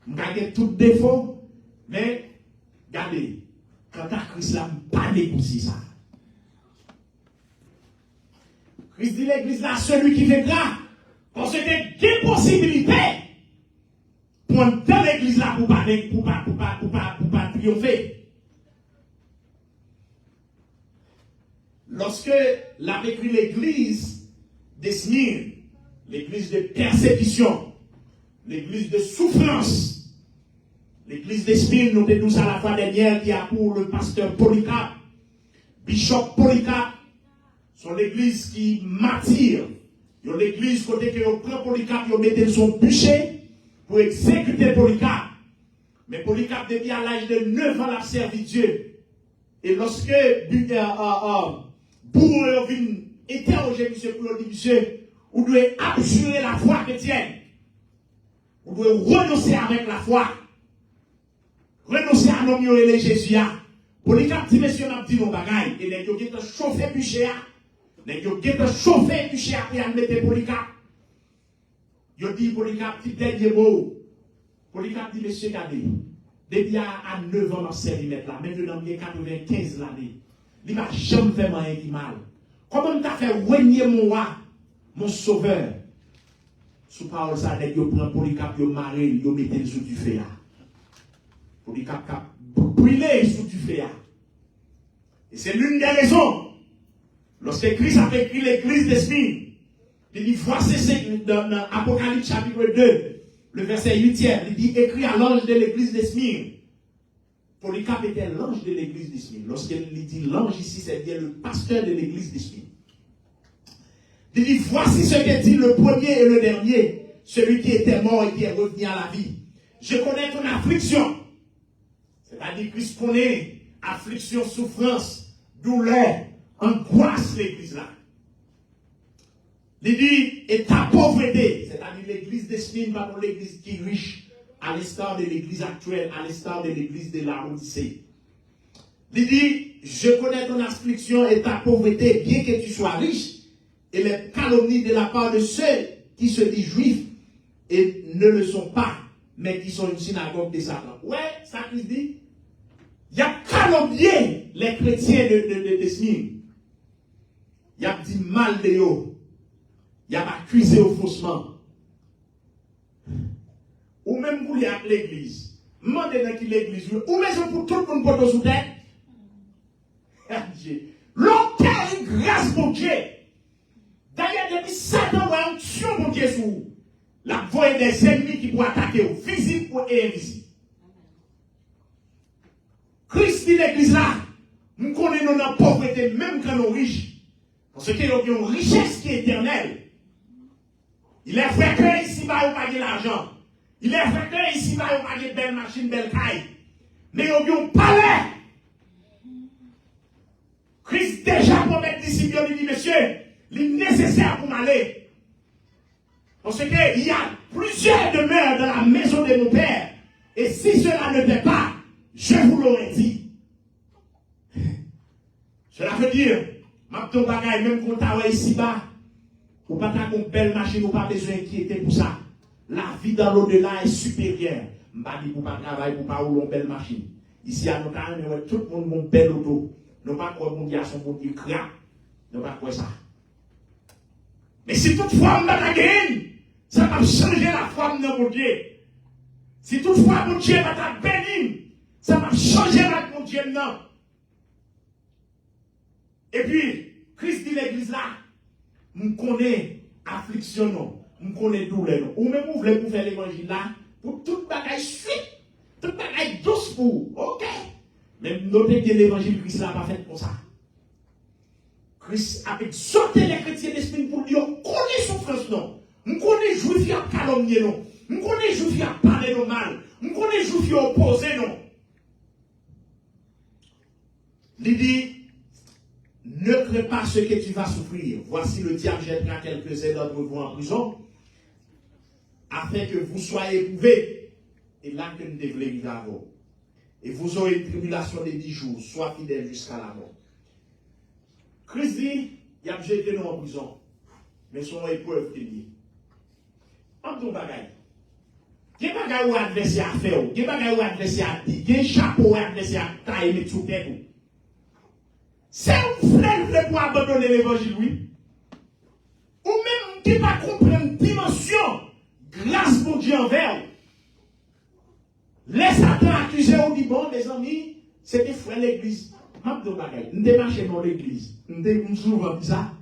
Je garde tout défaut, mais regardez, quand à Christ là, je ne pas négocier ça. Christ dit l'église là, celui qui viendra. Parce que il y a des possibilités pour entrer dans l'église là pour pas triompher. Lorsque l'a écrit l'église des Smyrne, l'église de persécution, l'église de souffrance, l'église des Smyrne, nous étions à la fois dernière qui a pour le pasteur Polycarpe, Bishop Polycarpe, son église qui m'attire. L'église côté que on prend Polycarpe, on mettait son bûcher pour exécuter Polycarpe. Mais Polycarpe, depuis à l'âge de 9 ans, a servi Dieu. Et lorsque Bourg vient interroger monsieur pour dire, monsieur, vous devez abjurer la foi chrétienne. Vous devez renoncer avec la foi. Renoncer à nos mieux et Jésus. Polycarpe dit, monsieur, m'a dit nos bagailles. Et les gens qui ont chauffé bûcher. Les gens qui ont chauffé bûcher après à mettre Polycarpe. Ils ont dit, Polycarpe, petit dernier mot. Polycarpe dit, monsieur, regardez. Depuis à 9 ans, on servi mettre là. Maintenant, il y a 95 l'année. Il m'a jamais fait rien qui mal. Comment tu as fait régner mon roi, mon sauveur? Sous parole, ça, il prend Polycarpe, il marre, il met sous du feu. Polycarpe a brûlé sous du feu. Et c'est l'une des raisons. Lorsque Christ a écrit l'église des Smyrne, il dit, voici dans Apocalypse chapitre 2, le verset 8e, il dit, écrit à l'ange de l'église des Smyrne. Polycarpe était l'ange de l'église des Smyrne. Lorsqu'il dit l'ange ici, c'est bien le pasteur de l'église des Smyrne. Il dit, voici ce que dit le premier et le dernier, celui qui était mort et qui est revenu à la vie. Je connais ton affliction. C'est-à-dire Christ connaît affliction, souffrance, douleur, angoisse l'église là. Il dit, et ta pauvreté, c'est-à-dire l'église des Smyrne, pas l'église qui est riche, à l'instar de l'église actuelle, à l'instar de l'église de la Odyssée. Il dit, je connais ton affliction et ta pauvreté, bien que tu sois riche, et les calomnies de la part de ceux qui se disent juifs et ne le sont pas, mais qui sont une synagogue de Satan. Ouais, ça Christ dit. Il y a calomnié les chrétiens de Smyrne. Il y a dit mal de eux. Il y a accusé au faussement. Ou même vous à l'église. Demandez dans qui l'église. Ou même pour tout le monde pour sous tête. Longtemps, une grâce pour Dieu. D'ailleurs, depuis 7 ans, on tue mon Dieu sur vous. La voix des ennemis qui pourraient attaquer vous, physique et invisible. Christ dit l'église là, nous connaissons notre pauvreté même quand nous sommes riches. Parce qu'il y a une richesse qui est éternelle. Il est vrai que ici, il n'y a pas de l'argent. Il est vrai que ici, il n'y a pas de belle machine, belle caille. Mais il y a un palais. Christ déjà pour mettre disciples, il dit, monsieur, il est nécessaire pour m'aller. Parce qu'il y a plusieurs demeures dans la maison de mon père. Et si cela ne fait pas, je vous l'aurais dit. Cela veut dire, ma ton bagaille, même quand tu es ici-bas, ou pas ta belle machine, ou pas besoin d'inquiéter pour ça. La vie dans l'au-delà est supérieure. Je ne dis pas pour pas travailler, pour pas rouler une belle machine. Ici, à notre temps, tout le monde a une belle auto. Nous pas quoi mon Dieu a son bon Dieu crap. Nous pas quoi ça. Mais si toutefois on va gagner, ça va changer la forme de mon Dieu. Si toutefois mon Dieu va ta bénir, ça va changer la mon Dieu non. Et puis, Christ dit l'église là, nous connaît affliction non, nous connaît douleur non. Ou même vous voulez pour faire l'évangile là, pour toute bagaille suite, toute bagaille douce pour, ok. Mais notez que l'évangile Christ n'a pas fait pour ça. Christ a exhorté les chrétiens d'esprit pour dire, on connaît souffrance non. On connaît juif qui a calomnié non. On connaît juif qui a parlé non mal. On connaît juif qui a opposé non. Il dit, ne crains pas ce que tu vas souffrir. Voici le diable jettera quelques-uns d'entre vous en prison, afin que vous soyez éprouvés. Et là que nous devons vivre avant. Et vous aurez une tribulation de 10 jours, sois fidèle jusqu'à la mort. Christ dit, il a jeté nous en prison, mais son épreuve qui dit. En tout bagaille. Il y a des bagailles où l'adversaire a fait, il y a des bagailles où l'adversaire a dit, il y a un chapeau où l'adversaire a taillé sous tête. C'est un frère pour abandonner l'évangile, oui. ou même qui pas comprendre dimension, grâce pour Dieu envers. Les Satan accusés ou dit bon, mes amis, c'est des frères de l'église. Nous démarchons dans l'église. Nous souvent ça.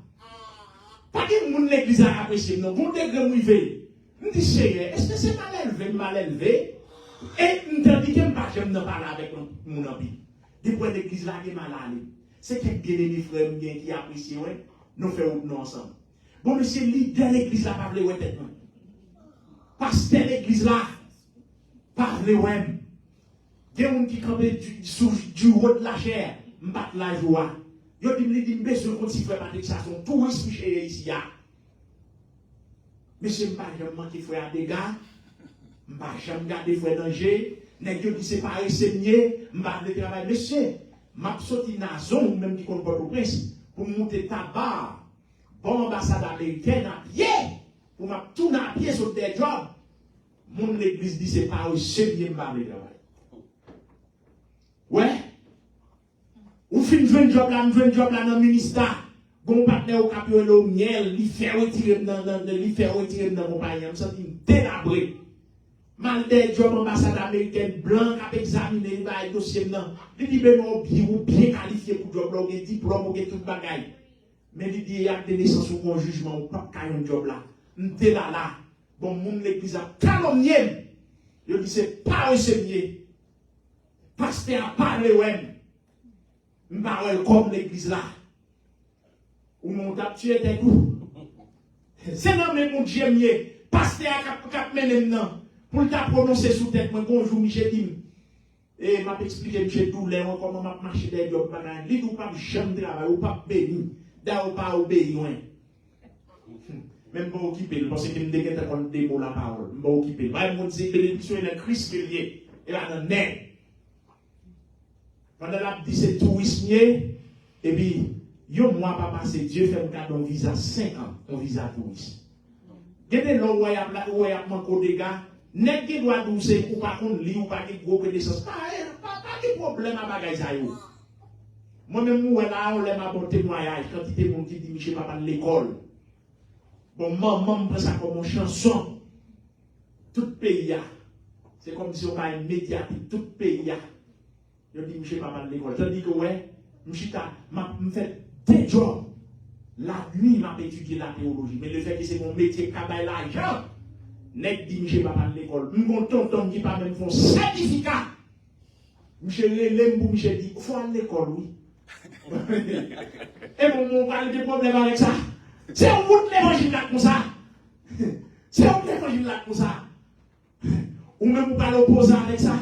Pas que nous l'église a apprécié, non. Vous degré mouillé. Nous disons, est-ce que c'est mal élevé? Et nous te dit que je ne parle pas avec mon ami. Depuis l'église là, qui est mal allé. C'est que bien les frères qui apprécient, nous faisons nous ensemble. Bon, monsieur, leader de l'église là, parlez ouais tête. Pasteur de l'église là, parlez ouais. Il y a des gens qui campent du haut de la chair, m'battent la joie. Il y a des gens qui besoin de faire Patrick Sasson, tout est chez ici. Monsieur, je ne vais pas manquer frère à dégâts, je ne vais jamais garder frère danger, n'est-ce qui séparé, c'est mieux, je ne vais pas travailler. Monsieur, je vais sortir dans la zone, même qui compte Port-au-Prince, pour monter tabac, bon ambassade américaine à pied, pour me tourner à pied sur des jobs. Mon église dit c'est pas c'est mieux, je ne vais pas travailler. Ouais. Ou fin jouer un job là dans le ministère. Bon partenaire au capio le miel, il fait retirer dans la compagnie, me senti délabré. Mal des jobs ambassade américaine blanc qui a examiné le dossier là. Il dit ben non bien qualifié pour job là, il diplôme ou tout bagaille. Mais il dit il y a des naissances ou un jugement ou pas un job là. M'était là. Bon mon l'église a calomnié. Il dit c'est pas enseigné. Pasteur a parlé ouais. M'parle comme l'église là. Ou mon tap tué tes coups. C'est non mais mon Dieu mieux. Pasteur cap mené non. Pour t'a prononcer sous tête moi bonjour Michel Dim. Et m'a expliqué Michel douleur comment m'a marcher des jobs bagaille. Li ou pas jamais travail ou pas béni. Da ou pas obéi loin. Même pas occupé parce que me déguette comme des mots la parole. Pas occupé. Ba mon dire bénédiction est Christ lié. Et là dans net. Pendant la dit c'est tourisme et puis yo moi pas passé Dieu fait me garder un visa 5 ans, un visa touriste. Gade lo voyable manko des gars, net qui doit douce ou pas qu'on li ou pas qui gros connaissance. Pas de problème à bagay ça yo. Moi même moi là on m'a bon témoignage quand il était mon qui dit Michel papa de l'école. Bon maman me prend ça comme une chanson. Tout pays a. C'est comme si on a une médiatique tout pays a. Je dis, Michel, pas de l'école. Je dis que, ouais, Michel, je fais des jobs. La nuit, je étudié la théologie. Mais le fait que c'est mon métier, qui a l'argent, n'est dit, Michel, pas de l'école. Mon tonton qui pas même font certificat. Michel, Michel dit, il faut aller à l'école, oui. Et mon parle des problèmes avec ça. C'est un bout de l'évangile là comme ça. C'est un bout de l'évangile là comme ça. Ou même vous parlez opposé avec ça.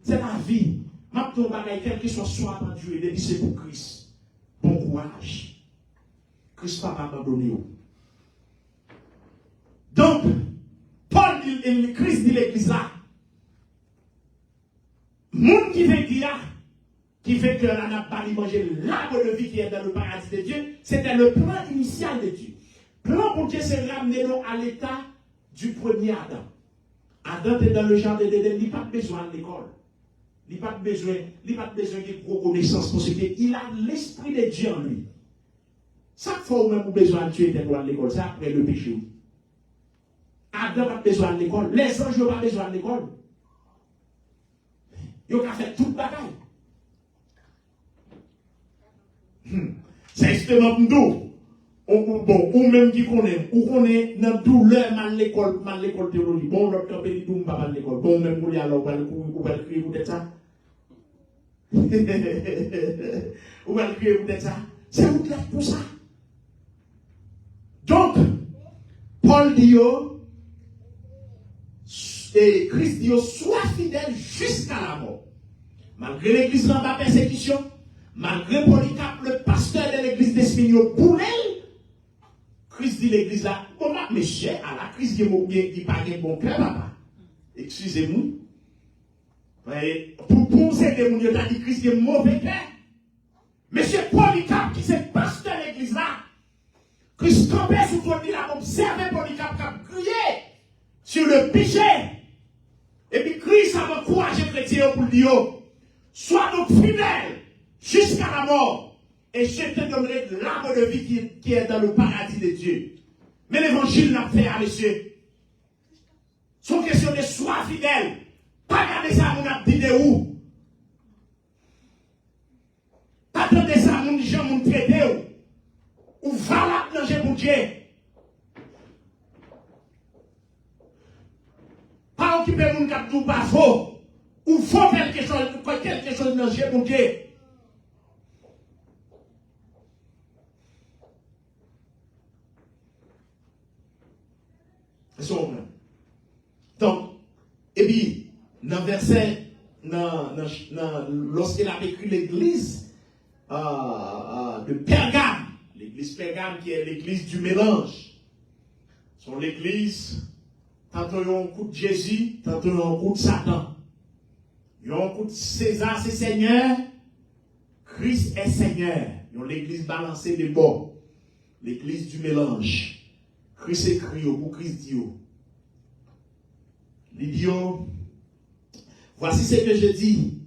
C'est la vie. Maintenant, quel que soit par Dieu, il dit c'est pour Christ. Bon courage. Christ pas abandonné. Donc, Paul dit, Christ dit l'église là. Monde qui fait que la n'a pas manger l'arbre de vie qui est dans le paradis de Dieu, c'était le plan initial de Dieu. Le plan pour Dieu, c'est ramener nous à l'état du premier Adam. Adam était dans le jardin d'Éden, il n'a pas besoin de l'école. Il n'a pas besoin de reconnaissance parce qu'il a l'esprit de Dieu en lui. Chaque fois où même besoin de tuer des droits de l'école, c'est après le péché. Adam n'a pas besoin de l'école. Les anges n'ont pas besoin de l'école. Ils ont fait toute bagaille. C'est justement pour nous. Bon, ou même qui connaît, ou connaît dans douleur mal l'école théologie. Bon, l'autre temps, il dit, pas mal l'école. Bon, même pour lui, alors, vous allez crier peut-être ça. Vous allez crier peut-être ça. C'est vous qui êtes pour ça. Donc, Paul dit, et Christ dit, sois fidèle jusqu'à la mort. Malgré l'église dans la persécution, malgré Polycarpe, le pasteur de l'église d'Espigno, pour elle, Christ dit l'église là, comment, monsieur, à la crise qui pas de bon cœur, papa. Excusez-moi. Pour ces démons, il a dit Christ qui est mauvais cœur. Monsieur Polycarpe, qui c'est pasteur de l'église là, Christ campait sous votre là, observait Polycarpe qui a crié sur le péché. Et puis Christ a encouragé les chrétiens pour dire, sois donc fidèle jusqu'à la mort. Et je te donnerai l'arbre de vie qui est dans le paradis de Dieu. Mais l'évangile n'a fait à monsieur. Son question de sois fidèle. Pas garder ça, mon a dit de où. Pas garder ça, mon gens, mon traité ou valable dans le Dieu. Pas occuper mon cap tout pas faux. Ou faut quelque chose dans le Dieu. Donc, et puis, dans le verset, lorsqu'il a écrit l'église de Pergame, l'église Pergame qui est l'église du mélange, son l'église, tantôt il y a un coup de Jésus, tantôt il y a un coup de Satan. Il y a un coup de César, c'est Seigneur, Christ est Seigneur. Il y a l'église balancée de bords, l'église du mélange. Christ écrit pour Christ dit. Il dit, voici ce que je dis.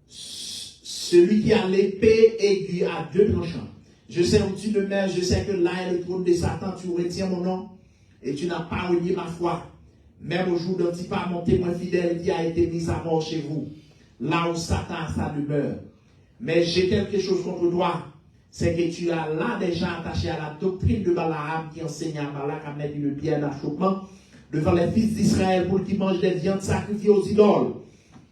Celui qui a l'épée aiguë à deux tranchants. Je sais où tu demeures, je sais que là est le trône de Satan, tu retiens mon nom et tu n'as pas renié ma foi. Même au jour d'Antipas, mon témoin fidèle qui a été mis à mort chez vous, là où Satan a sa demeure. Mais j'ai quelque chose contre toi, c'est que tu as là déjà attaché à la doctrine de Balaam qui enseigne à Balak à mettre une pierre d'achoppement devant les fils d'Israël pour qu'ils mangent des viandes sacrifiées aux idoles.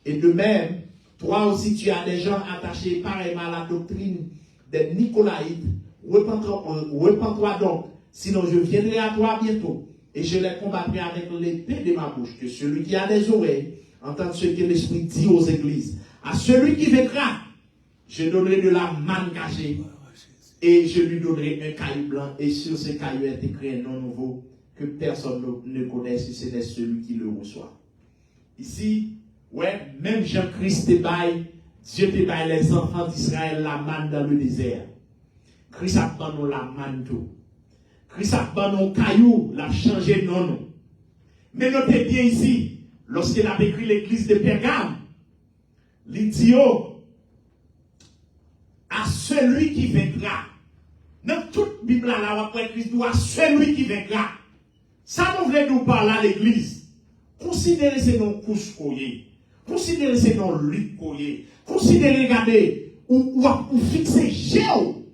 Et de même, toi aussi tu as des gens attachés pareillement à la doctrine des Nicolaïtes. Repends-toi donc, sinon je viendrai à toi bientôt et je les combattrai avec l'épée de ma bouche. Que celui qui a des oreilles entende ce que l'Esprit dit aux églises. À celui qui vaincra, je donnerai de la manne cachée et je lui donnerai un caillou blanc et sur ce caillou est écrit un nom nouveau que personne ne connaît si ce n'est celui qui le reçoit. Ici, ouais, même Jean-Christ te baille, Dieu te baille les enfants d'Israël la manne dans le désert. Christ a banni la manne tout. Christ a banni caillou, l'a changé non. Mais notez bien ici, lorsqu'il a écrit l'église de Pergame, il dit à celui qui vaincra. Dans toute Bible là, après Christ doit celui qui vaincra. Ça nous voulait nous parler à l'église. Considérez ces noms couches coyés. Considérez ces noms luttes coyés. Considérez, regardez, ou fixer Géo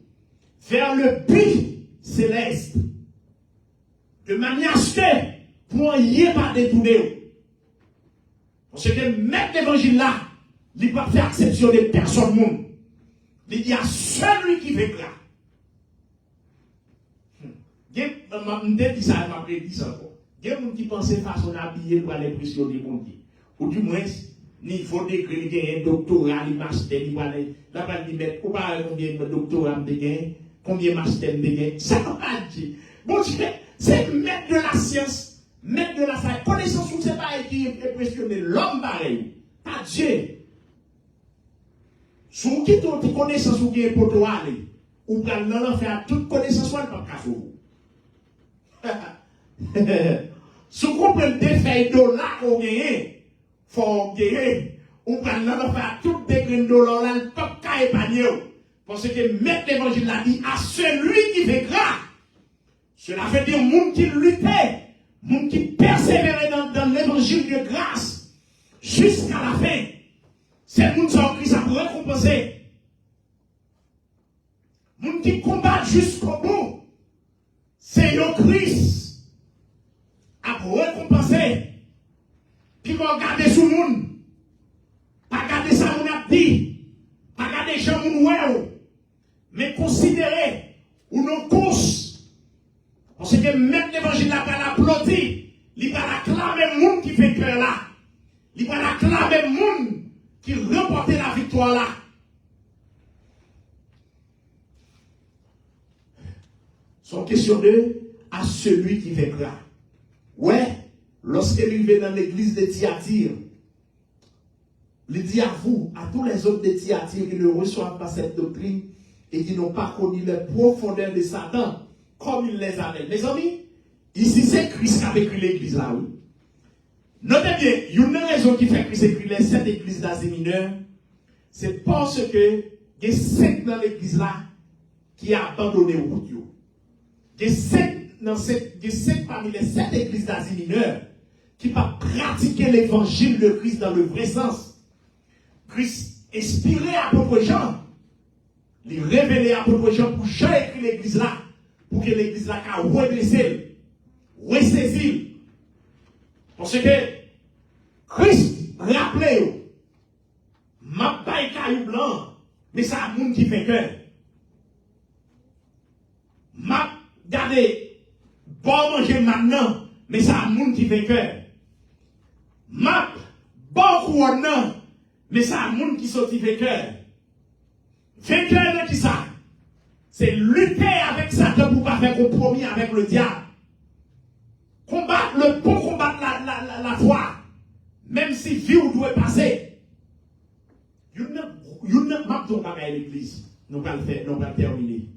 vers le but céleste. De manière à ce que, pour y pas détourner. Parce que même l'évangile là, il ne peut pas faire exception de personne. Il dit à celui qui vaincra. Je dit ça, je vais dit ça. Il y a des gens qui pensent façon d'habiller pour aller impressionner mon Dieu. Ou du moins, il faut décrire un doctorat, un master, il va mettre combien de doctorats de gain, combien de master de gain. Ça ne va pas dire. Bon Dieu, c'est mettre de la science, mettre de la science. Connaissance, ce n'est pas qui impressionner l'homme pareil. Pas Dieu. Si vous quittez toute connaissance ou qui est pour toi aller, ou pour l'en faire toute connaissance, ou pas qu'à vous. Si vous comprenez des feuilles de là qu'on gagne, faut gagner. On prend l'en faire toutes des graines de l'or là, le top qu'à épargner. Parce que mettre l'évangile l'a dit à celui qui vaincra. Cela veut dire monde qui luttait, monde qui persévérait dans l'évangile de grâce jusqu'à la fin. C'est le monde qui a Christ pour récompenser. Le monde qui combat jusqu'au bout. C'est le Christ à récompenser. Puis vous regardez sur le monde. Pas regarder ça, on a dit. Pas regarder les gens, mais considérez ou non course. Parce que même l'évangile n'a pas l'applaudi. Il va l'acclamer le monde qui fait cœur là. Il va l'acclamer le monde qui remporte la victoire là. Son question de à celui qui vaincra. Ouais, lorsqu'il vient dans l'église de Thyatire, il dit à vous, à tous les autres de Thyatire qui ne reçoivent pas cette doctrine et qui n'ont pas connu les profondeurs de Satan, comme il les avait. Mes amis, ici c'est Christ qui a écrit l'église là, oui. Notez bien, il y a une raison qui fait Christ écrit les 7 églises d'Asie mineure, c'est parce que il y a 5 dans l'église là qui a abandonné au bout. Il y a 5 parmi les 7 églises d'Asie mineure qui pas pratiquer l'évangile de Christ dans le vrai sens. Christ inspiré à propos Jean, il révélé à propos Jean pour Jean écrit l'église là, pour que l'église là puisse redresser, ressaisir. Parce que Christ rappelez, ma paille caillou blanc, mais ça a monde qui fait cœur. Ma gardez, bon manger maintenant, mais ça a monde qui fait cœur. Ma bon couronne, mais ça a monde qui sorti fait cœur. Fait cœur de qui ça? C'est lutter avec Satan pour pas faire compromis avec le diable. Combattre le bon combat la foi. Même si vie ou doit passer. Vous n'avez pas de l'église. Nous allons le faire, nous allons terminer.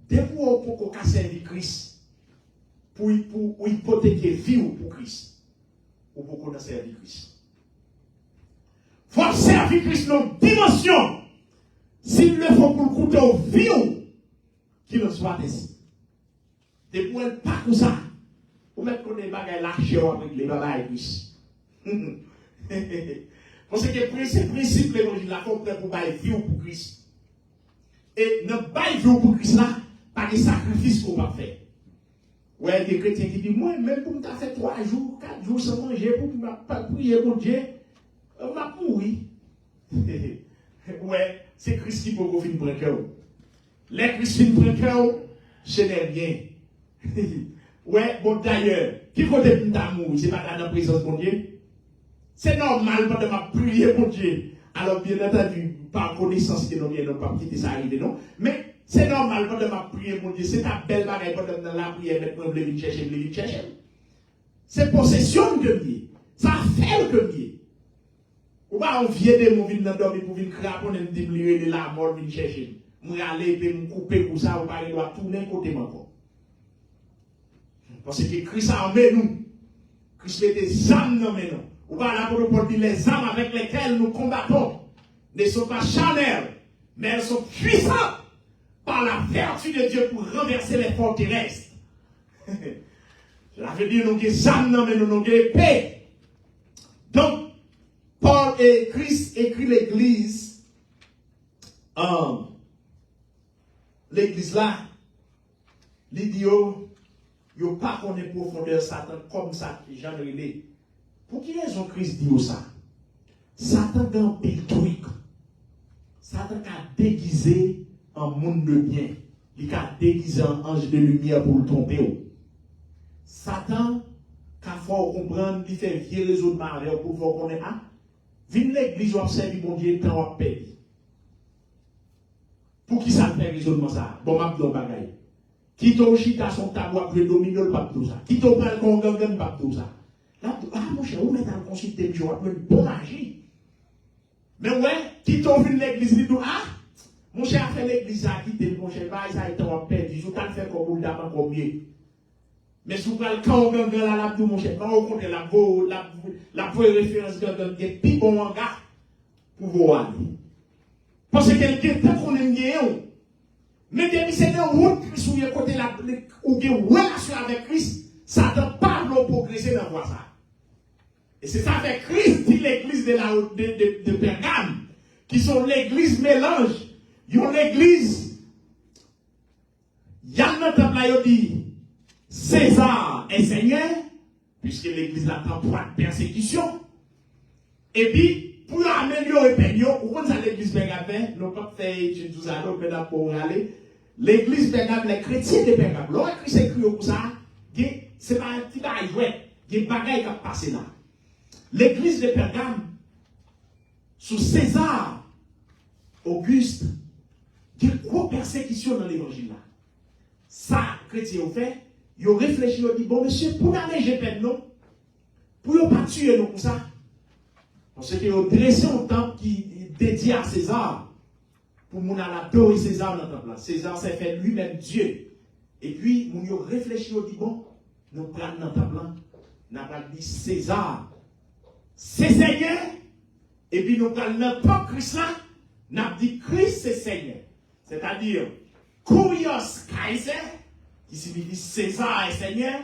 Dès que vous avez servi Christ, pour hypothéquer vie ou pour Christ, ou pour qu'on a servi Christ. Il faut servir Christ dans une dimension. S'il le faut pour le couteau vie ou, qu'il ne soit ainsi. Dès que vous n'êtes pas comme ça, vous mettez qu'on est bagaille lâché avec les bagailles Christ. Parce que c'est principe de l'évangile là qu'on prend pour bailler vie ou pour Christ. Et ne bailler vie ou pour Christ là, pas de sacrifice qu'on va faire. Ouais, des chrétiens qui disent, moi, même pour me faire 3 jours, 4 jours sans manger, pour me prier pour Dieu, on m'a pourri. Ouais, c'est Christ qui peut finir pour le cœur. Les Christ finissent pour le cœur, ce n'est rien. Ouais, bon d'ailleurs, qui côté de l'amour, c'est pas dans la présence de Dieu. C'est normal pendant ma prière pour Dieu. Alors, bien entendu, par connaissance que nous n'avons pas quitter ça arriver, non? Mais c'est normal pendant ma prière pour Dieu. C'est ta belle bagaille pendant la prière, maintenant, vous venez chercher. C'est possession de Dieu. Ça fait que Dieu. Ou pas on vient de mon vin dormir pour venir craponner, me débrouiller la mort, venir chercher. Moi, aller, et me couper pour ça, ou pas, il doit tourner côté encore. Parce que Christ a emmené nous. Christ met des âmes dans nous. Ou pas l'apôtre Paul dit les âmes avec lesquelles nous combattons ne sont pas charnelles, mais elles sont puissantes par la vertu de Dieu pour renverser les forts terrestres. Cela veut dire nous avons des âmes dans nous, nous avons des épées. Donc, Paul et Christ écrit l'église. L'église là, l'idiot, il n'y a pas qu'on est profondeur Satan comme ça, Jean René. Pour qui raison Christ dit ça? Satan a un pile truc. Satan a déguisé un monde de bien. Il a déguisé un ange de lumière pour le tromper. Satan, quand il faut comprendre, il fait vieux raisonnement pour voir qu'on est à. Viens l'église, observe mon Dieu, tant on paye. Pour qui ça fait raisonnement ça? Bon, ma blanc bagaille. Qui t'ont chita son tabou après dominer le pape tout ça. Qui t'ont pas le congagne pape tout ça. Là, mon cher, vous mettez en consulter, je vais une bonne magie. Mais ouais, qui t'ont vu l'église, il dit, mon cher a fait l'église à quitter, mon cher, ça a été en paix, je vais faire comme vous d'abord comme mieux. Mais si vous parlez quand on gagne la mon cher, quand on compte la vraie référence de Dieu, puis bon en gars, pour vous aller. Parce que quelqu'un, tant qu'on est bien, mais depuis c'est dans route Christ où il côté la ou bien relation avec Christ, ça ne doit pas nous progresser dans voir ça. Et c'est ça avec Christ dit l'église de Pergame, qui sont l'église mélange. Ils ont l'église. Il y a notre tableau dit César est Seigneur, puisque l'église n'a pas de persécution. Et puis, pour améliorer Pegno, où on a l'église Pergame, nous pas fait tout ça, nous pas pour aller. L'église Pergame, les chrétiens de Pergame, l'autre Christ écrit comme ça, c'est pas un petit bail jouet, il y a des bagailles qui ont passé là. L'église de Pergame, sous César, Auguste, il y a une grosse persécution dans l'évangile là. Ça, chrétiens ont fait, ils ont réfléchi, ils ont dit, bon monsieur, pour alléger peine, non? Pour ne pas tuer nous comme ça. Parce qu'ils ont dressé un temple qui est dédié à César. Pour nous adorer César dans le temple là. César s'est fait lui-même Dieu. Et puis, nous avons réfléchi, ils ont dit, bon, nous prenons dans le temple là, nous avons dit César, c'est Seigneur. Et puis nous prenons dans le temple Christ là, nous avons dit Christ c'est Seigneur. C'est-à-dire, Kurios Kaiser, qui signifie César et Seigneur.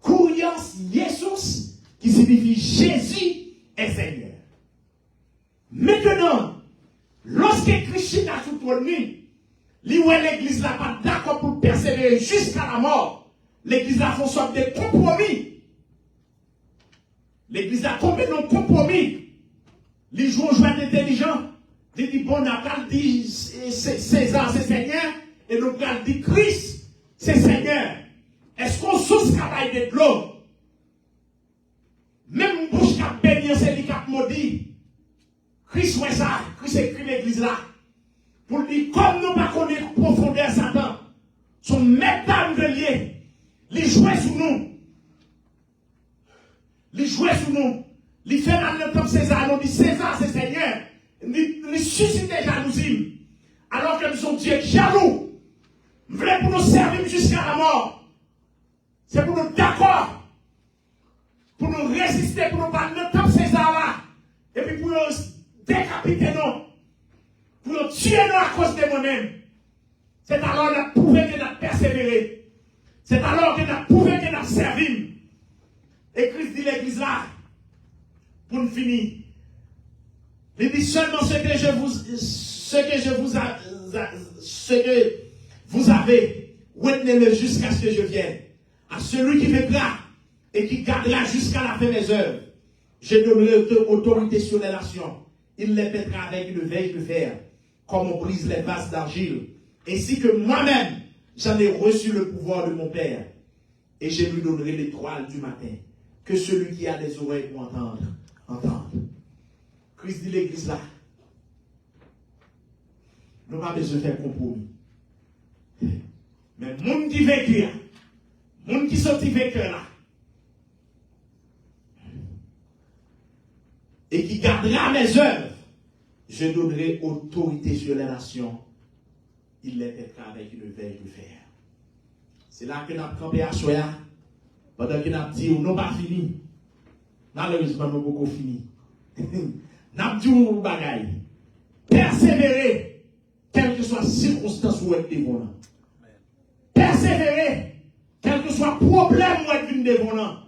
Kurios Jesus, qui signifie Jésus est Seigneur. Maintenant, lorsque Christ a tout tourné, l'église n'a pas d'accord pour persévérer jusqu'à la mort. L'église a fait une sorte de compromis. L'église a tombé dans le compromis. Les joueurs jouent intelligents. Ils disent, bon, on a dit César, c'est Seigneur, et nous avons dit Christ, c'est Seigneur. Est-ce qu'on sous travail de l'eau? Même bouche qui a béni, c'est lui qui a maudit. Christ, ouais ça, Christ écrit l'église là. Pour dire, comme nous ne connaissons pas profondeur Satan, son maître d'âme de lier, les jouer sous nous. Les jouer sous nous. Les fait mal le temps César, nous dit César, c'est Seigneur. Les suscite des jalousies. Alors que nous sommes Dieu jaloux. Nous voulons pour nous servir jusqu'à la mort. C'est pour nous d'accord. Pour nous résister, pour nous pas le temps César là. Et puis pour nous décapiter nous. Pour nous tuer nous à cause de nous-mêmes. C'est alors qu'on a prouvé que nous avons persévéré. C'est alors qu'on a prouvé que nous avons servi. Et Christ dit l'église là. Pour nous finir. Il dit seulement ce que vous avez, retenez-le jusqu'à ce que je vienne. À celui qui vaincra et qui gardera jusqu'à la fin des œuvres, je donnerai autorité sur les nations. Il les pètera avec une veille de fer, comme on brise les vases d'argile. Ainsi que moi-même, j'en ai reçu le pouvoir de mon Père. Et je lui donnerai l'étoile du matin. Que celui qui a des oreilles pour entendre, entende. Christ dit l'église là. Nous n'avons pas besoin de faire compromis. Mais le monde qui vécu, le monde qui sorti vécu là, et qui gardera mes œuvres, je donnerai autorité sur les nations. Il les pètera avec une veille de fer. C'est là que nous avons campé à Soya, pendant que nous avons dit, nous n'avons pas fini. Malheureusement, nous n'avons pas fini. Nous avons dit, nous bagaille. Persévérer, quelle que soit la circonstance où être devant. Persévérer, quel que soit le problème où être devant.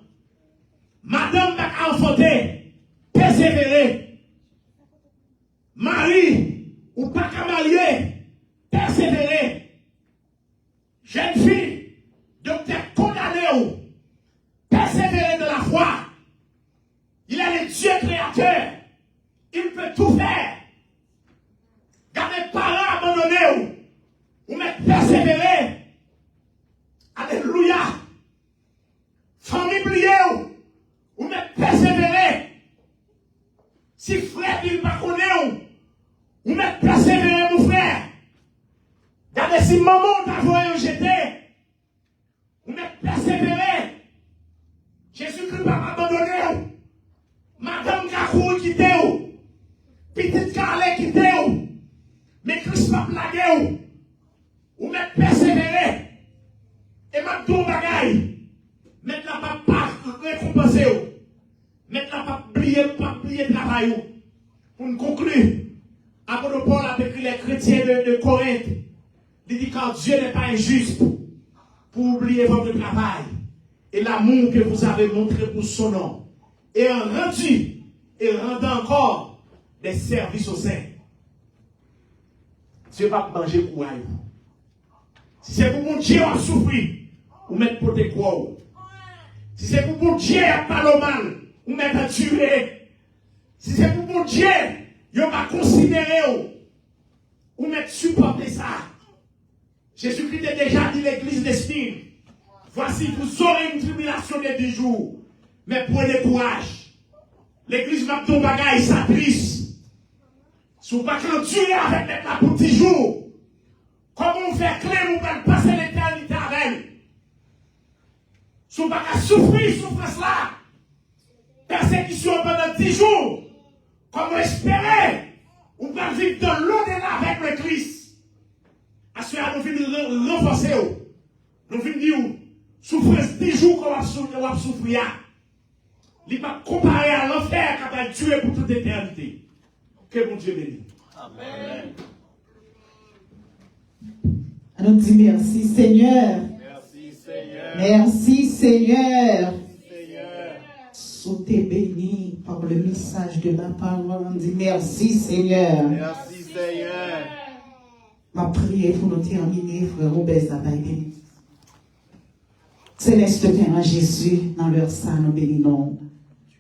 Madame va enfanter, persévérer. Marie, ou pas qu'à marier, persévérer. Jeune fille, docteur condamné ou, persévérer de la foi. Il est le Dieu créateur. Il peut tout faire. Gardez parents abandonnés ou mettre persévérer. Alléluia. Famille pliée ou mettre persévérer. Si frère il ne pas connaît ou mettre persévérer mon frère. Gardez si maman t'a voyé jeter. Ou mettre persévérer. Jésus-Christ va abandonner. Madame Kakou quitté ou. Petite Carlet quitté ou. Mais Christ va plaguer ou mettre persévérer. Et ma don bagaille. Maintenant pas récompenser ou. Maintenant pas plier le travail ou. Pour nous conclure. Apôtre Paul a écrit les chrétiens de Corinthe. Il dit quand Dieu n'est pas injuste pour oublier votre travail et l'amour que vous avez montré pour son nom. Et en rendu et rendant encore des services aux saints. Dieu va manger pour vous. Si c'est pour mon Dieu à souffrir, vous mettez pour tes quoi. Si c'est pour mon Dieu à pas le mal, vous mettez à tuer. Si c'est pour mon Dieu, vous va considérer, vous mettez supporter ça. Jésus-Christ a déjà dit l'église d'Espine. Voici, vous aurez une tribulation de 10 jours. Mais prenez courage. L'église m'a dit bagaille, ça triste. Si vous ne pouvez pas tuer avec les là pour 10 jours, comment on fait clair, nous allons passer l'éternité avec elle. Si vous ne pouvez pas souffrir, souffrance là, persécution pendant 10 jours, comment espérer, vous pouvez vivre dans l'au-delà avec le Christ. À ce moment, nous venons renforcer. Nous venons dire, souffrance 10 jours qu'on va souffrir. Il ne va pas comparer à l'enfer qui va tuer pour toute éternité. Que mon Dieu bénisse. Amen. On nous dit merci Seigneur. Merci Seigneur. Merci Seigneur. Seigneur. Soyez béni par le message de la parole. On dit merci Seigneur. Merci Seigneur. Ma prière pour nous terminer, frère Robert Zabaï. Céleste Père en Jésus, dans leur sang, nous bénissons.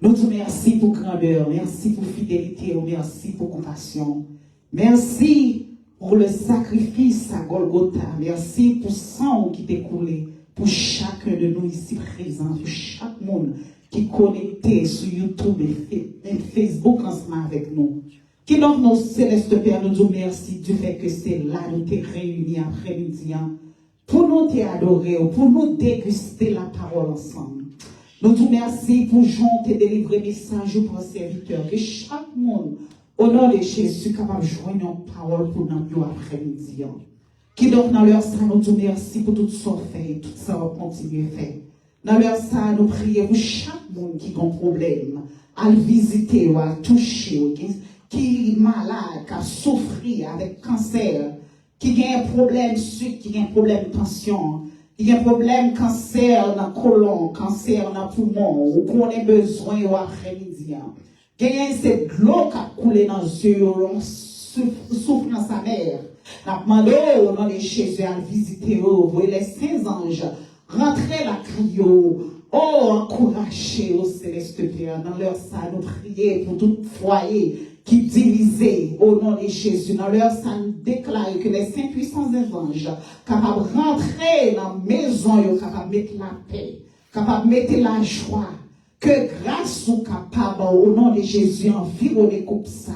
Nous disons merci pour grandeur, merci pour fidélité, merci pour compassion. Merci pour le sacrifice à Golgotha. Merci pour le sang qui t'est coulé pour chacun de nous ici présents, pour chaque monde qui est connecté sur YouTube et Facebook ensemble avec nous. Qui donc nos célestes Père nous disons merci du fait que c'est là nous t'es réunis après-midi pour nous t'adorer, pour nous déguster la parole ensemble. Nous disons merci pour Jean te délivrer message pour serviteurs, que chaque monde au nom de Jésus capable de joindre une parole pour nous après-midi. Qui donc dans leur sang nous disons merci pour tout ce qu'on fait, tout ça on continue à faire. Dans leur sang nous prions pour chaque monde qui a un problème, à le visiter ou à le toucher, qui est malade, qui a souffert avec cancer, qui a un problème sucre, qui a un problème de tension, qui a un problème cancer dans le côlon, cancer dans le poumon, ou qu'on a besoin au après-midi. Qui a cette l'eau qui a coulé dans les yeux, souffre dans sa mère. La demandé au nom de Jésus à visiter, vous les saints anges, rentrer la crio, encourager au céleste Père, dans leur salle, nous prier pour tout foyer qui divisé au nom de Jésus. Dans leur salle, nous déclarer que les saints puissants des anges, capables de rentrer dans la maison, capables de mettre la paix, capables de mettre la joie, que grâce ou capable au nom de Jésus, environner comme ça.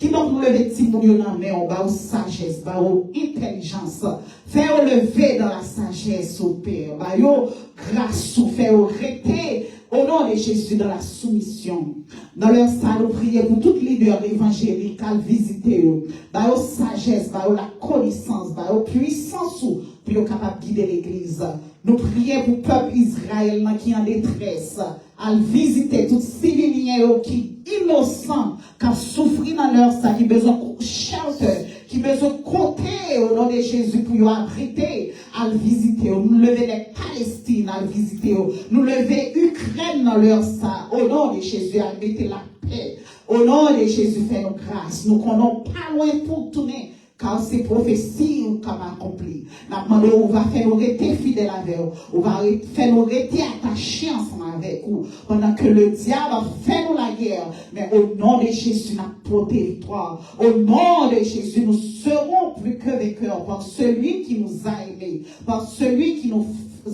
Qui donc nous lever si pour nous dans main, on va aux sagesse, va aux intelligence, faire lever dans la sagesse au Père, va aux grâce ou faire arrêter au nom de Jésus dans la soumission. Dans leur salle, nous prions pour tout leader évangélique à visiter, va aux sagesse, va aux la connaissance, va aux puissance pour être capable de guider l'église. Nous prions pour le peuple Israël qui est en détresse, à visiter tout civiliens qui innocent, qui ont souffert dans leur sang, qui ont besoin de shelter, qui ont besoin de compter au nom de Jésus pour y abriter, à le visiter. Nous lever les Palestines à le visiter. Nous lever l'Ukraine dans leur sang. Au nom de Jésus, à mettre la paix. Au nom de Jésus, fais-nous grâce. Nous connaissons pas loin pour tourner. Car ces prophéties qu'on va accomplir. On va faire nous rester fidèles avec vous. On va faire nous rester attachés ensemble avec vous. Pendant que le diable va faire nous la guerre. Mais au nom de Jésus, notre territoire. Au nom de Jésus, nous serons plus que vainqueurs par celui qui nous a aimés. Par celui qui nous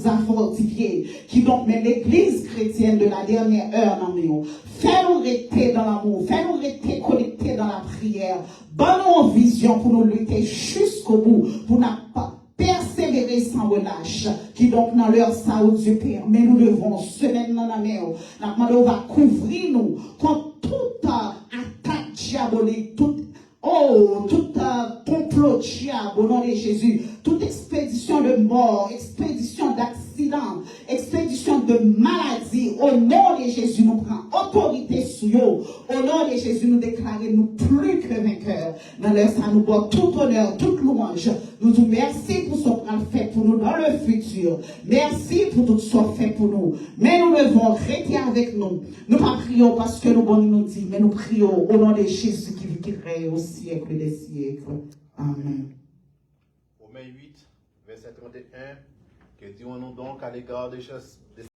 a fortifiés. Qui donc met l'église chrétienne de la dernière heure dans nous. Fais-nous rester dans l'amour. Fais-nous rester connectés dans la prière. Bonne vision pour nous lutter jusqu'au bout, pour ne pas persévérer sans relâche, qui donc dans leur sang, Dieu Père, mais nous devons se mettre dans la mer, on va couvrir nous contre toute attaque diabolique, toute complot diable au nom de Jésus, toute expédition de mort, expédition d'accident, expédition de maladie, au nom de Jésus, nous prenons autorité sur eux. Au nom de Jésus, nous déclarons nous plus que vainqueurs. Dans leur sang, nous portons tout honneur, toute louange. Nous vous merci pour ce qu'on fait pour nous dans le futur. Merci pour tout ce qu'on fait pour nous. Mais nous devons rester avec nous. Nous ne prions parce que nous nous dit, mais nous prions au nom de Jésus qui règne au siècle des siècles. Amen. Romains 8, verset 31, que dirons-nous donc à l'égard des choses